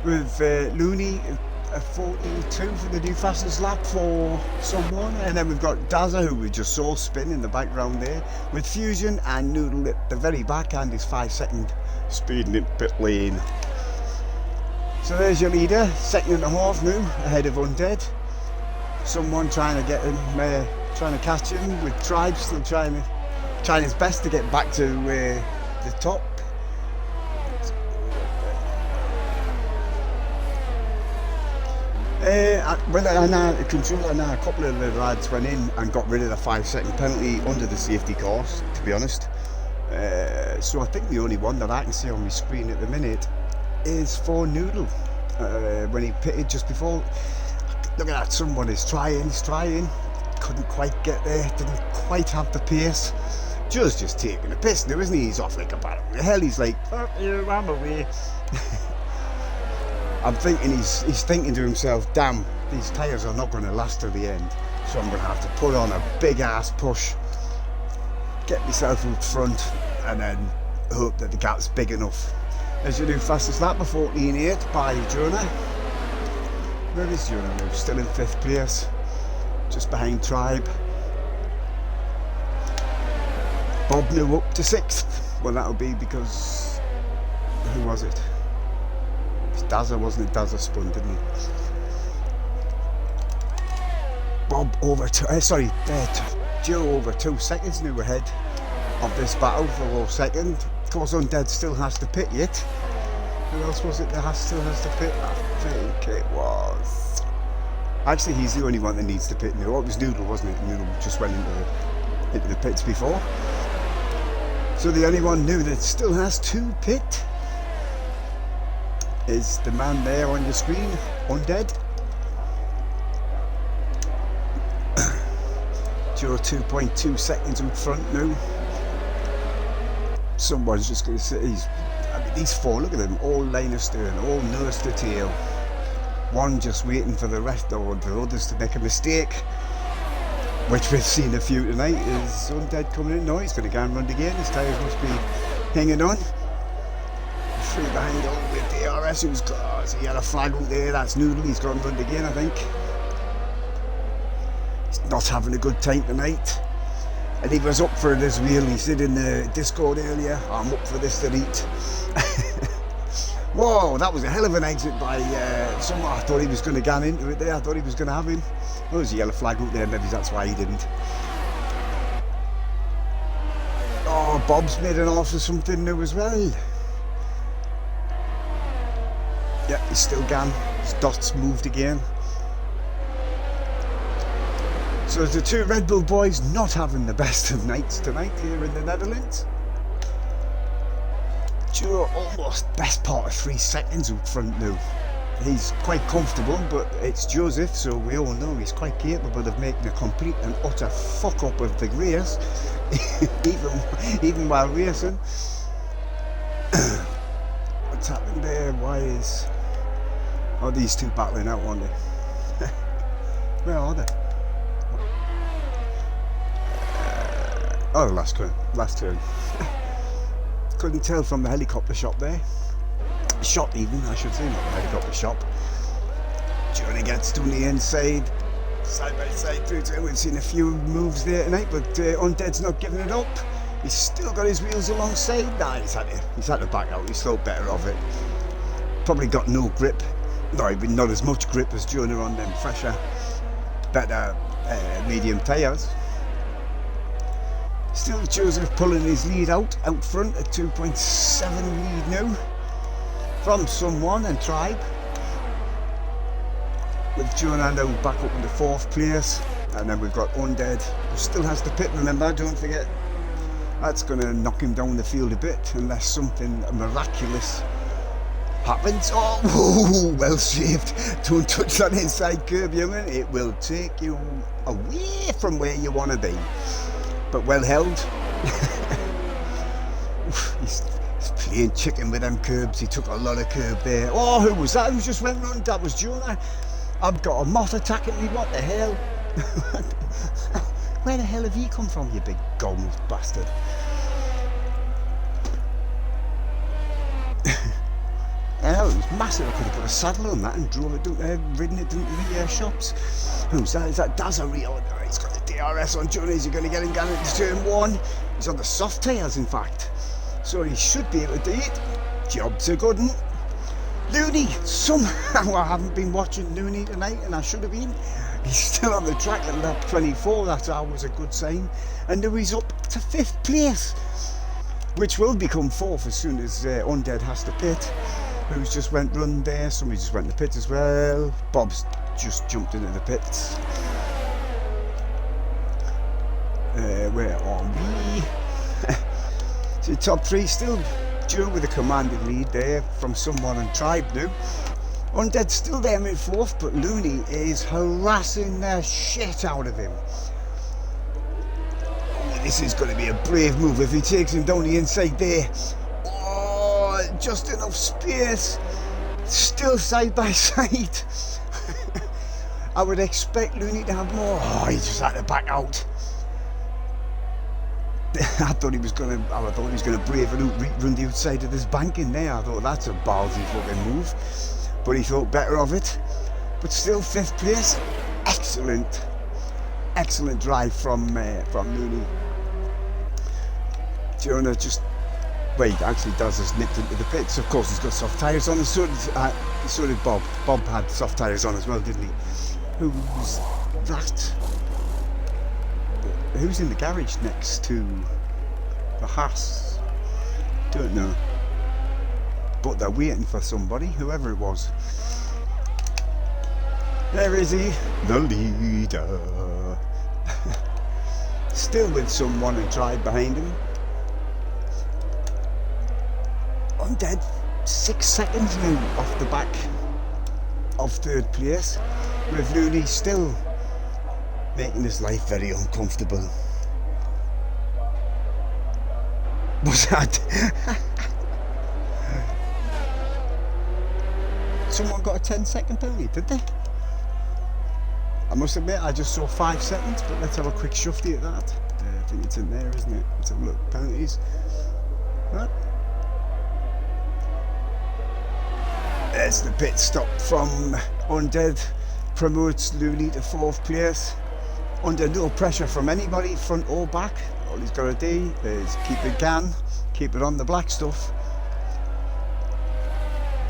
With Looney, 42 for the new fastest lap for Someone. And then we've got Dazza, who we just saw spin in the background there, with Fusion and Noodle at the very back and his 5-second speeding in pit lane. So there's your leader, 2nd and a half now, ahead of Undead. Someone trying to get him, trying to catch him, with Tribe still trying his best to get back to the top. I know a couple of the lads went in and got rid of the 5-second penalty under the safety course, to be honest. So I think the only one that I can see on my screen at the minute is for Noodle. When he pitted just before, look at that, someone is trying, couldn't quite get there, didn't quite have the pace. Just taking a piss now, isn't he? He's off like a barrel. The hell, he's like, fuck you, I'm away. I'm thinking he's thinking to himself, damn, these tyres are not going to last till the end, so I'm going to have to put on a big ass push, get myself in front, and then hope that the gap's big enough. As you do fastest lap of 14.8 by Jonah. Where is Jonah now? Still in 5th place, just behind Tribe. Bob new up to 6th. Well, that'll be because, who was it? Dazza, wasn't it? Dazza spun, didn't he? Bob over Joe over 2 seconds now ahead of this battle for 2nd. Of course, Undead still has to pit yet. Who else was it that still has to pit? I think it was. Actually, he's the only one that needs to pit now. It was Noodle, wasn't it? Noodle just went into the pits before. So the only one new that still has to pit is the man there on your screen, Undead. Joe 2.2 seconds in front now. Someone's just going to say, these 4, look at them, all line of stern, all nose to tail. One just waiting for the rest or the others to make a mistake, which we've seen a few tonight. Is Undead coming in? No, he's going to go and run again. His tyres must be hanging on. 3 behind all with DRS, who's got he had a flag out there. That's Noodle, he's gone run again, I think. He's not having a good time tonight. And he was up for this wheel. He said in the Discord earlier, I'm up for this delete. Whoa, that was a hell of an exit by someone. I thought he was going to get into it there. I thought he was going to have him. Oh, there's a yellow flag out there, maybe that's why he didn't. Oh, Bob's made an offer something new as well. Yeah, he's still gone. His dots moved again. So the 2 Red Bull boys not having the best of nights tonight here in the Netherlands. Joe almost best part of 3 seconds up front now. He's quite comfortable, but it's Joseph, so we all know he's quite capable of making a complete and utter fuck up of the race, even while racing. What's happened there? Why is... Oh, these 2 battling out, aren't they? Where are they? Oh, last turn. Couldn't tell from the helicopter shot there. Shot even, I should say, not the helicopter shot. Johnny gets to the inside, side by side through to him. We've seen a few moves there tonight, but Undead's not giving it up. He's still got his wheels alongside. Nah, he's had to back out. He's thought better of it. Probably got no grip. No, not as much grip as Jonah on them fresher, better medium tyres. Still Joseph pulling his lead out front at 2.7 lead now from Someone and Tribe. with Jonah now back up in the 4th place, and then we've got Undead, who still has the pit, remember, don't forget. That's going to knock him down the field a bit, unless something miraculous happens. Oh, well saved. Don't touch that inside curb, young'un. It will take you away from where you want to be. But well held. He's playing chicken with them curbs. He took a lot of curb there. Oh, who was that? Who just went round? That was Jonah. I've got a moth attacking me. What the hell? Where the hell have you come from, you big gold bastard? Oh, it was massive. I could have put a saddle on that and drove it, ridden it into the shops. Who's that? Is that Dazario? He's got the DRS on Johnny. Is he going to get him down into turn 1? He's on the soft tyres, in fact. So he should be able to do it. Job's a good one. Looney, somehow I haven't been watching Looney tonight, and I should have been. He's still on the track at lap 24. That's always a good sign. And now he's up to 5th place, which will become 4th as soon as Undead has to pit. Who's just went run there? Somebody just went to the pit as well. Bob's just jumped into the pits. Where are we? So top 3 still Joe with a commanding lead there from someone on Tribe now. Undead's still there in 4th, but Looney is harassing the shit out of him. Oh, this is going to be a brave move if he takes him down the inside there. Oh, just enough space. Still side by side. I would expect Looney to have more. Oh, he just had to back out. I thought he was going to brave it out, run the outside of this bank in there. I thought that's a ballsy fucking move. But he thought better of it. But still 5th place. Excellent drive from Looney. Jonah just, well, he actually does just nipped into the pits. Of course he's got soft tyres on, and so did Bob. Bob had soft tyres on as well, didn't he? Who's that? Who's in the garage next to the Haas? Don't know. But they're waiting for somebody, whoever it was. There is he, the leader. Still with someone and Tribe behind him. Undead, 6 seconds now off the back of 3rd place, with Looney still making his life very uncomfortable. Was that? Someone got a 10-second penalty, did they? I must admit, I just saw 5 seconds, but let's have a quick shufty at that. I think it's in there, isn't it? Let's have a look. Penalties. Right. There's the pit stop from Undead. Promotes Looney to 4th place. Under no pressure from anybody, front or back. All he's got to do is keep it on the black stuff.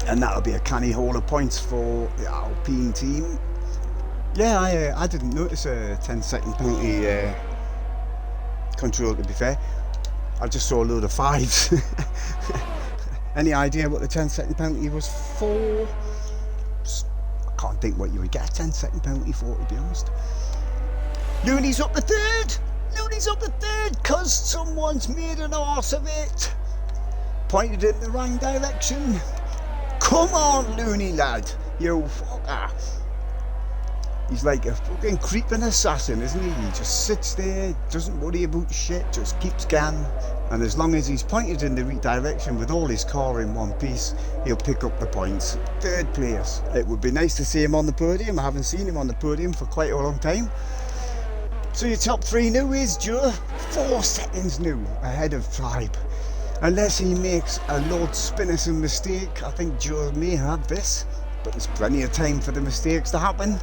And that'll be a canny haul of points for the Alpine team. Yeah, I didn't notice a 10-second penalty control, to be fair. I just saw a load of 5s. Any idea what the 10-second penalty was for? I can't think what you would get a 10-second penalty for, to be honest. Looney's up the 3rd! Looney's up the 3rd because someone's made an arse of it. Pointed in the wrong direction. Come on, Looney lad, you fucker. He's like a fucking creeping assassin, isn't he? He just sits there, doesn't worry about shit, just keeps going. And as long as he's pointed in the right direction with all his car in one piece, he'll pick up the points. 3rd place. It would be nice to see him on the podium. I haven't seen him on the podium for quite a long time. So your top 3 now is Joe, 4 seconds new ahead of Tribe. Unless he makes a Lord Spinnison mistake, I think Joe may have this, but there's plenty of time for the mistakes to happen.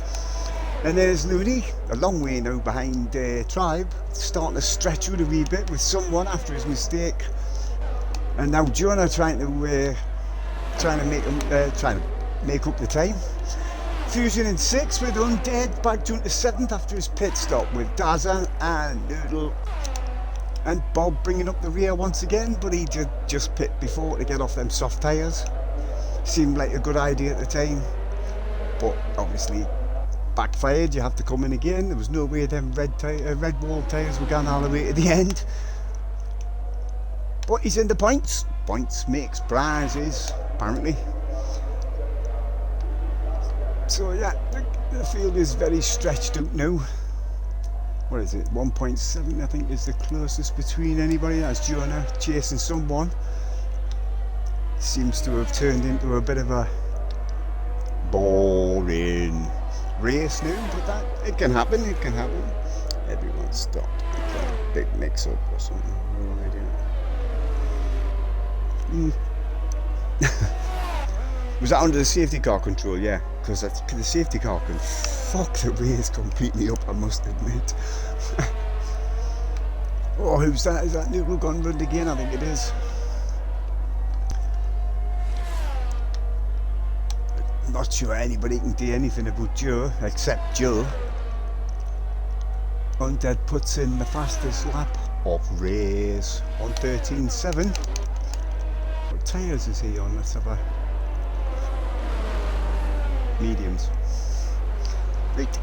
And there's Looney, a long way now behind Tribe, starting to stretch out a wee bit with someone after his mistake. And now Jonah trying to make up the time. Fusion in 6th with Undead, back down to 7th after his pit stop with Daza and Noodle. And Bob bringing up the rear once again, but he did just pit before to get off them soft tyres. Seemed like a good idea at the time, but obviously backfired. You have to come in again. There was no way them red wall tyres were going all the way to the end. But he's in the points. Points makes prizes, apparently. So yeah, the field is very stretched out now. What is it? 1.7 I think is the closest between anybody. That's Jonah chasing someone. Seems to have turned into a bit of a boring race now, but that it can happen. It can happen. Everyone stopped. Big mix-up or something. No idea. Was that under the safety car control? Yeah, because the safety car can fuck the race completely up, I must admit. Oh, who's that? Is that Noodle gone round again? I think it is. I'm not sure anybody can do anything about Joe, except Joe. Undead puts in the fastest lap of race on 13.7. What tyres is he on? Let's have a... mediums. Right.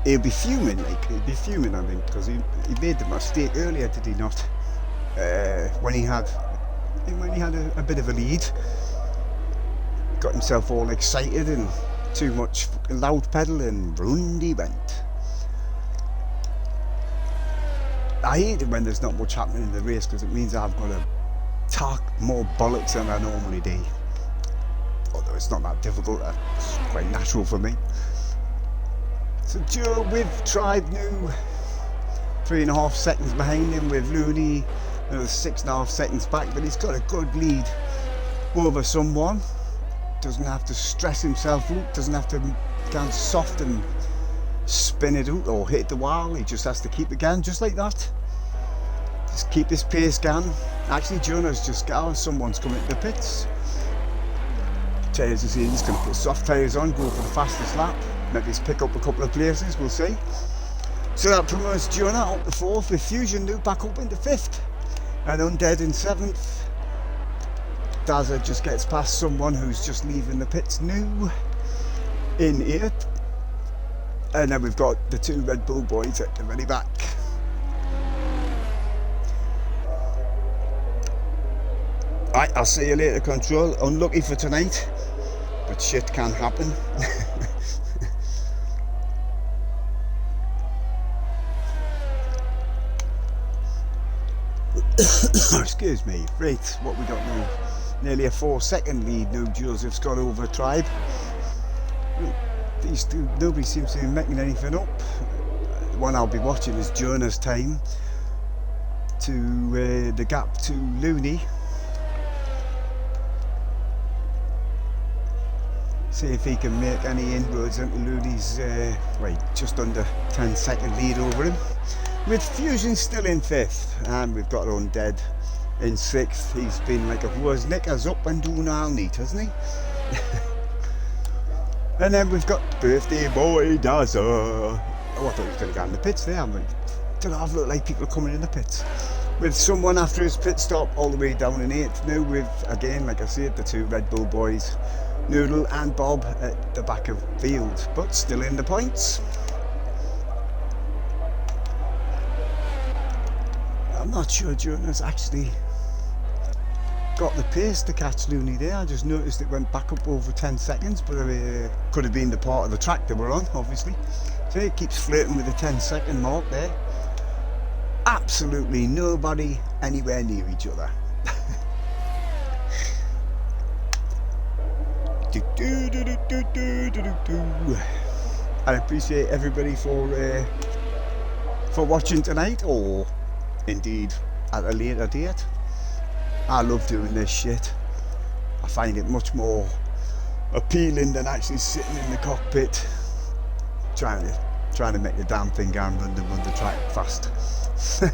He'll be fuming, he'll be fuming, I think, because he made the mistake earlier, did he not? When he had a bit of a lead, got himself all excited and too much loud pedal, and round he went. I hate it when there's not much happening in the race, because it means I've got to talk more bollocks than I normally do. Although it's not that difficult, it's quite natural for me. So Joe with Tribe new, 3.5 seconds behind him, with Looney 6.5 seconds back, but he's got a good lead over someone. Doesn't have to stress himself out, doesn't have to go soft and spin it out or hit the wall. He just has to keep it going, just like that. Just keep his pace going. Actually, Jonah's just gone, someone's coming to the pits. Tyres is in, he's going to put soft tyres on, go for the fastest lap. Maybe he's pick up a couple of places, we'll see. So that promotes Jonah up to 4th, with Fusion new back up into 5th. And Undead in 7th. Dazza just gets past someone who's just leaving the pits new in 8th. And then we've got the 2 Red Bull boys at the very back. Right, I'll see you later, Control. Unlucky for tonight, but shit can happen. Excuse me. Right, what we got now? Nearly a 4-second lead now Joseph's got over Tribe. These two, nobody seems to be making anything up. The one I'll be watching is Jonah's time to the gap to Looney. See if he can make any inroads into Looney's just under 10-second lead over him. With Fusion still in 5th, and we've got Undead in 6th. He's been like a horse knickers up and down all neat, hasn't he? And then we've got Birthday Boy Dazza. Oh, I thought he was going to go in the pits there. I'm like, don't have look like people coming in the pits. With someone after his pit stop all the way down in 8th now, with, again, like I said, the 2 Red Bull boys, Noodle and Bob at the back of field, but still in the points. I'm not sure Jonah's actually got the pace to catch Looney there. I just noticed it went back up over 10 seconds, but it could have been the part of the track they were on, obviously. So it keeps flirting with the 10-second mark there. Absolutely nobody anywhere near each other. I appreciate everybody for watching tonight, or indeed at a later date. I love doing this shit. I find it much more appealing than actually sitting in the cockpit trying to make the damn thing go and run the track fast. So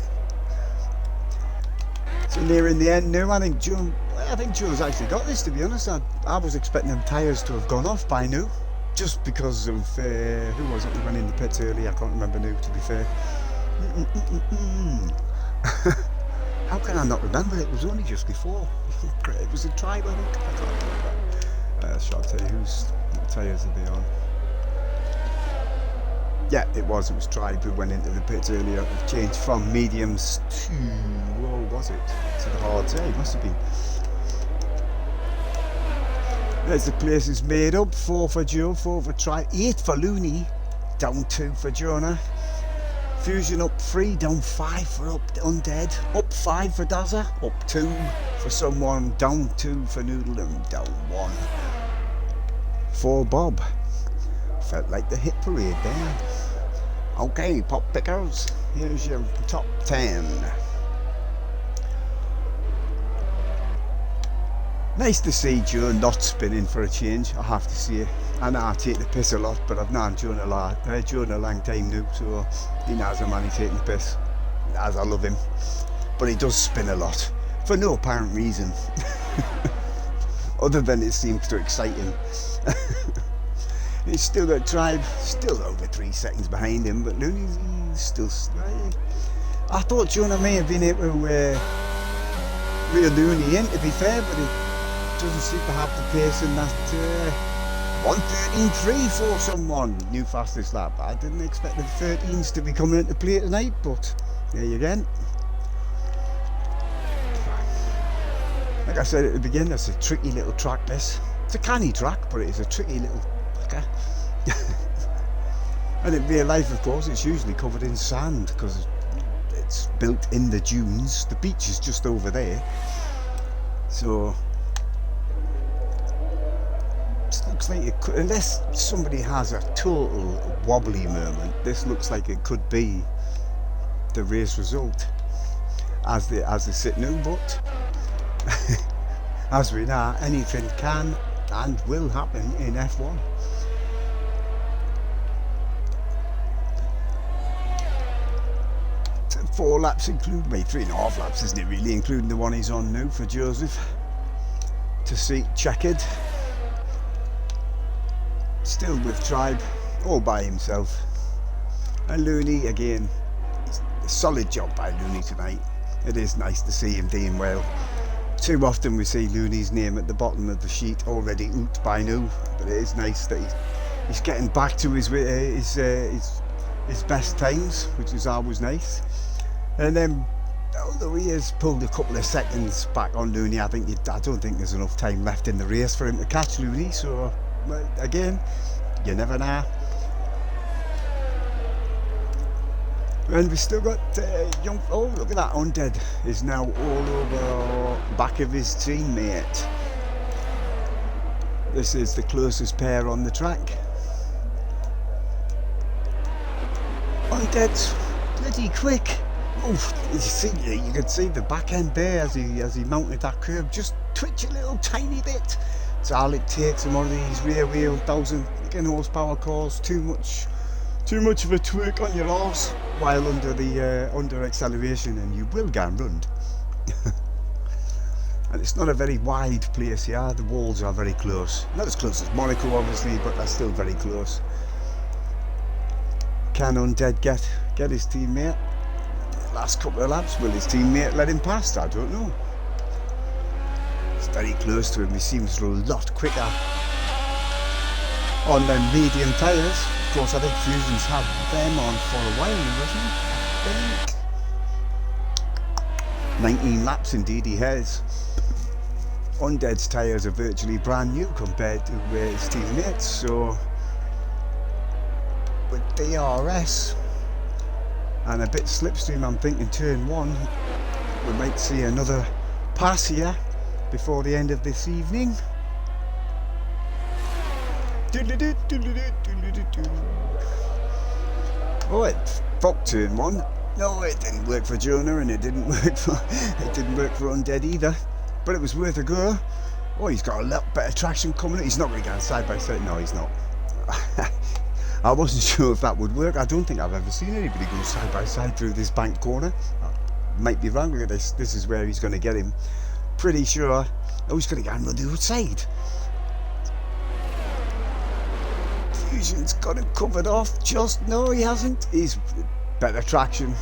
nearing the end now, I think Joe's actually got this, to be honest. I was expecting them tyres to have gone off by now, just because of who was it who went in the pits early? I can't remember now, to be fair. How can I not remember? It was only just before. It was a Tribe, I think. I can't remember. So I'll tell you who's What tyres are they on? Yeah, it was Tribe who went into the pits earlier. They've changed from mediums to, what was it? To the hards. Yeah, it must have been. There's the places made up. 4 for Joe, 4 for Tribe, 8 for Looney, down 2 for Jonah. Fusion up 3, down 5 for Undead, up 5 for Dazza, up 2 for someone, down 2 for Noodle, and down 1 for Bob. Felt like the hit parade there. Okay, pop pickers, here's your top 10. Nice to see Joe not spinning for a change, I have to say. I know I take the piss a lot, but I've known Joe a long time now, so he knows I'm only taking the piss. As I love him. But he does spin a lot, for no apparent reason. Other than it seems to excite him. He's still got Tribe, still over 3 seconds behind him, but Looney's still... I thought Jonah may have been able to reel Looney in, to be fair, but he doesn't seem to have the pace in that 1:13.3 for someone, new fastest lap. I didn't expect the 13s to be coming into play tonight, but there you go. Like I said at the beginning, it's a tricky little track this. It's a canny track, but it's a tricky little fucker. And in real life, of course, it's usually covered in sand because it's built in the dunes. The beach is just over there. So it looks like it could, unless somebody has a total wobbly moment, this looks like it could be the race result as they sit now, but as we know, anything can and will happen in F1. So 4 laps include, 3.5 laps, isn't it really, including the one he's on now for Joseph to see checkered. Still with Tribe, all by himself. And Looney, again, a solid job by Looney tonight. It is nice to see him doing well. Too often we see Looney's name at the bottom of the sheet already oot by now, but it is nice that he's getting back to his best times, which is always nice. And then, although he has pulled a couple of seconds back on Looney, I don't think there's enough time left in the race for him to catch Looney, so... Well, again, you never know. And we've still got young... Oh, look at that, Undead is now all over back of his teammate. This is the closest pair on the track. Undead's bloody quick. Oh, you could see the back end there as he mounted that curve, just twitch a little tiny bit. It's all it takes in one of these rear wheel 1,000 horsepower cars. Too much of a twerk on your arse while under acceleration, and you will get run. And it's not a very wide place here. The walls are very close. Not as close as Monaco, obviously, but they're still very close. Can Undead get his teammate? Last couple of laps, will his teammate let him past? I don't know. It's very close to him. He seems a lot quicker on them medium tyres. Of course, I think Fusion's had them on for a while, hasn't he? 19 laps indeed he has. Undead's tyres are virtually brand new compared to his teammates, so with DRS and a bit slipstream, I'm thinking turn 1 we might see another pass here before the end of this evening. Oh, it fucked turn 1. No, it didn't work for Jonah, and it didn't work for Undead either. But it was worth a go. Oh, he's got a lot better traction coming. He's not going to go side by side. No, he's not. I wasn't sure if that would work. I don't think I've ever seen anybody go side by side through this bank corner. I might be wrong. Look at this. This is where he's going to get him. Pretty sure. Oh, he's going to get him on the outside. Fusion's got him covered off. Just no, he hasn't. He's better traction.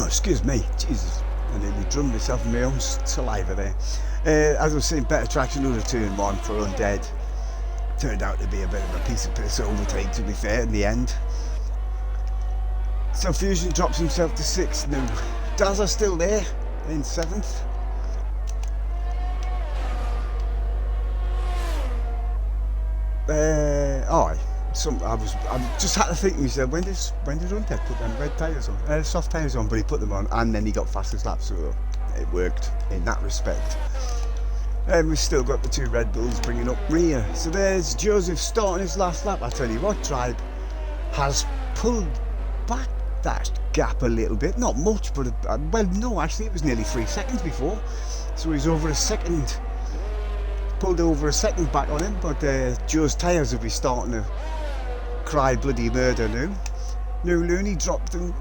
Excuse me. Jesus. I nearly drummed myself in my own saliva there. As I was saying, better traction over turn 1 for Undead. Turned out to be a bit of a piece of piss overtake, to be fair, in the end. So Fusion drops himself to 6th now. Dazza's still there in 7th. I just had to think to myself, when did Undead put them red tyres on? Soft tyres on, but he put them on and then he got fastest lap, so it worked in that respect. And we've still got the 2 Red Bulls bringing up rear. So there's Joseph starting his last lap. I tell you what, Tribe has pulled back that gap a little bit. Not much, but well, no, actually it was nearly 3 seconds before. So he's over a second, pulled over a second back on him. But Joe's tyres will be starting to cry bloody murder now. Now Looney dropped him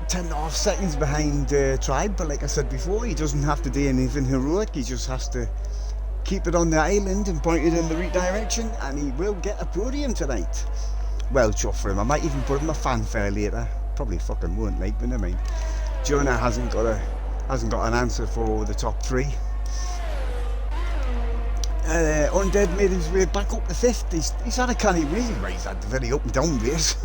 10.5 seconds behind Tribe, but like I said before, he doesn't have to do anything heroic. He just has to keep it on the island and point it in the right direction, and he will get a podium tonight. Well, chuff for him. I might even put him a fanfare later. Probably fucking won't, like, but I mean, Jonah hasn't got an answer for the top 3. Undead made his way back up to 5th. He's had a canny race. He's had a very up and down race.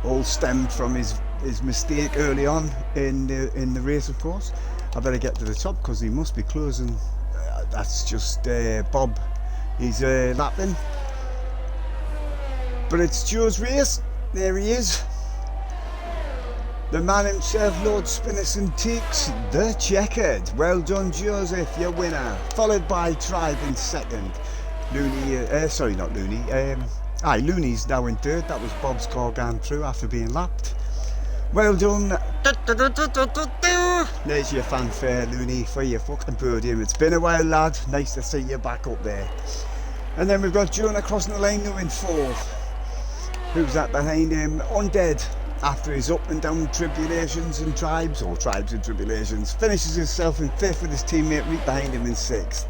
All stemmed from his mistake early on in the race, of course. I better get to the top because he must be closing. That's just Bob. He's lapping. But it's Joe's race. There he is. The man himself, Lord Spinnison, takes the checkered. Well done, Joseph, your winner. Followed by Tribe in 2nd. Looney, sorry, not Looney. Looney's now in 3rd. That was Bob's car going through after being lapped. Well done. There's your fanfare, Looney, for your fucking podium. It's been a while, lad. Nice to see you back up there. And then we've got Jonah crossing the lane now in 4th. Who's that behind him? Undead, after his up and down tribulations and tribes and tribulations, finishes himself in 5th with his teammate right behind him in 6th.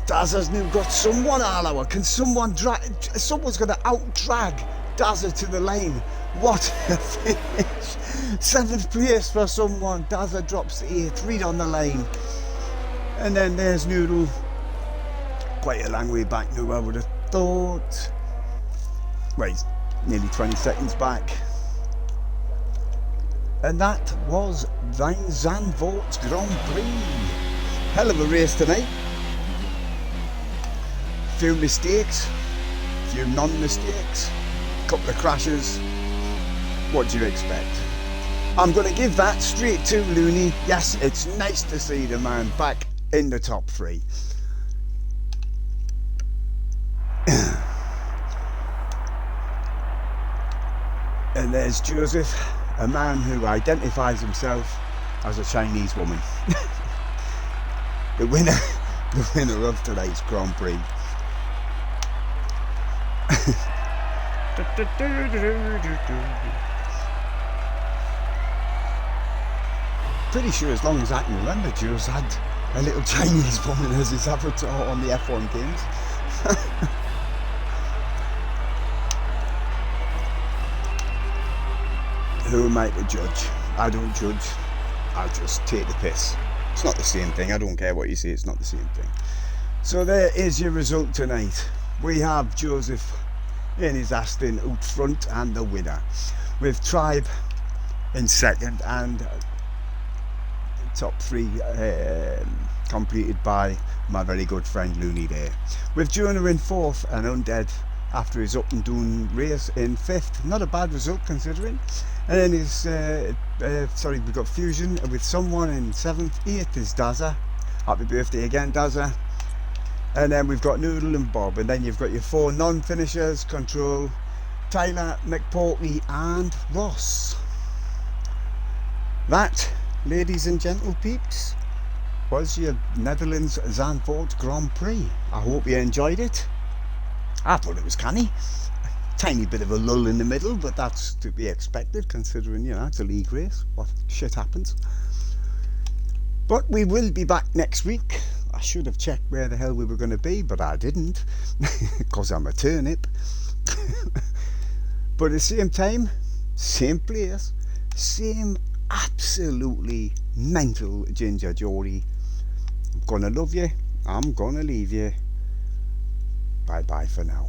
Dazza's now got someone all hour. Can someone someone's going to out-drag Dazza to the lane. What a finish. 7th place for someone. Dazza drops to 8th, right on the lane. And then there's Noodle. Quite a long way back now, I would have thought. Well, he's nearly 20 seconds back. And that was Zandvoort's Grand Prix. Hell of a race tonight. Few mistakes, few non-mistakes, couple of crashes. What do you expect? I'm going to give that straight to Looney. Yes, it's nice to see the man back in the top 3. And there's Joseph, a man who identifies himself as a Chinese woman. the winner of tonight's Grand Prix. Pretty sure as long as I can remember, Joe's had a little Chinese woman as his avatar on the F1 games. Who am I to judge? I don't judge. I just take the piss. It's not the same thing. I don't care what you say, it's not the same thing. So there is your result tonight. We have Joseph in his Aston out front and the winner, with Tribe in 2nd and top 3 completed by my very good friend Looney there, with Jonah in 4th and Undead after his up and down race in 5th. Not a bad result considering. And then his we've got Fusion with someone in 7th. 8th is Dazza. Happy birthday again, Dazza. And then we've got Noodle and Bob, and then you've got your 4 non-finishers: Control, Tyler, McPorky and Ross. That, ladies and gentle peeps, was your Netherlands Zandvoort Grand Prix. I hope you enjoyed it. I thought it was canny. Tiny bit of a lull in the middle, but that's to be expected considering, you know, it's a league race. What shit happens. But we will be back next week. I should have checked where the hell we were going to be, but I didn't, because I'm a turnip. But at the same time, same place, same absolutely mental ginger Geordie gonna love you. I'm gonna leave you. Bye bye for now.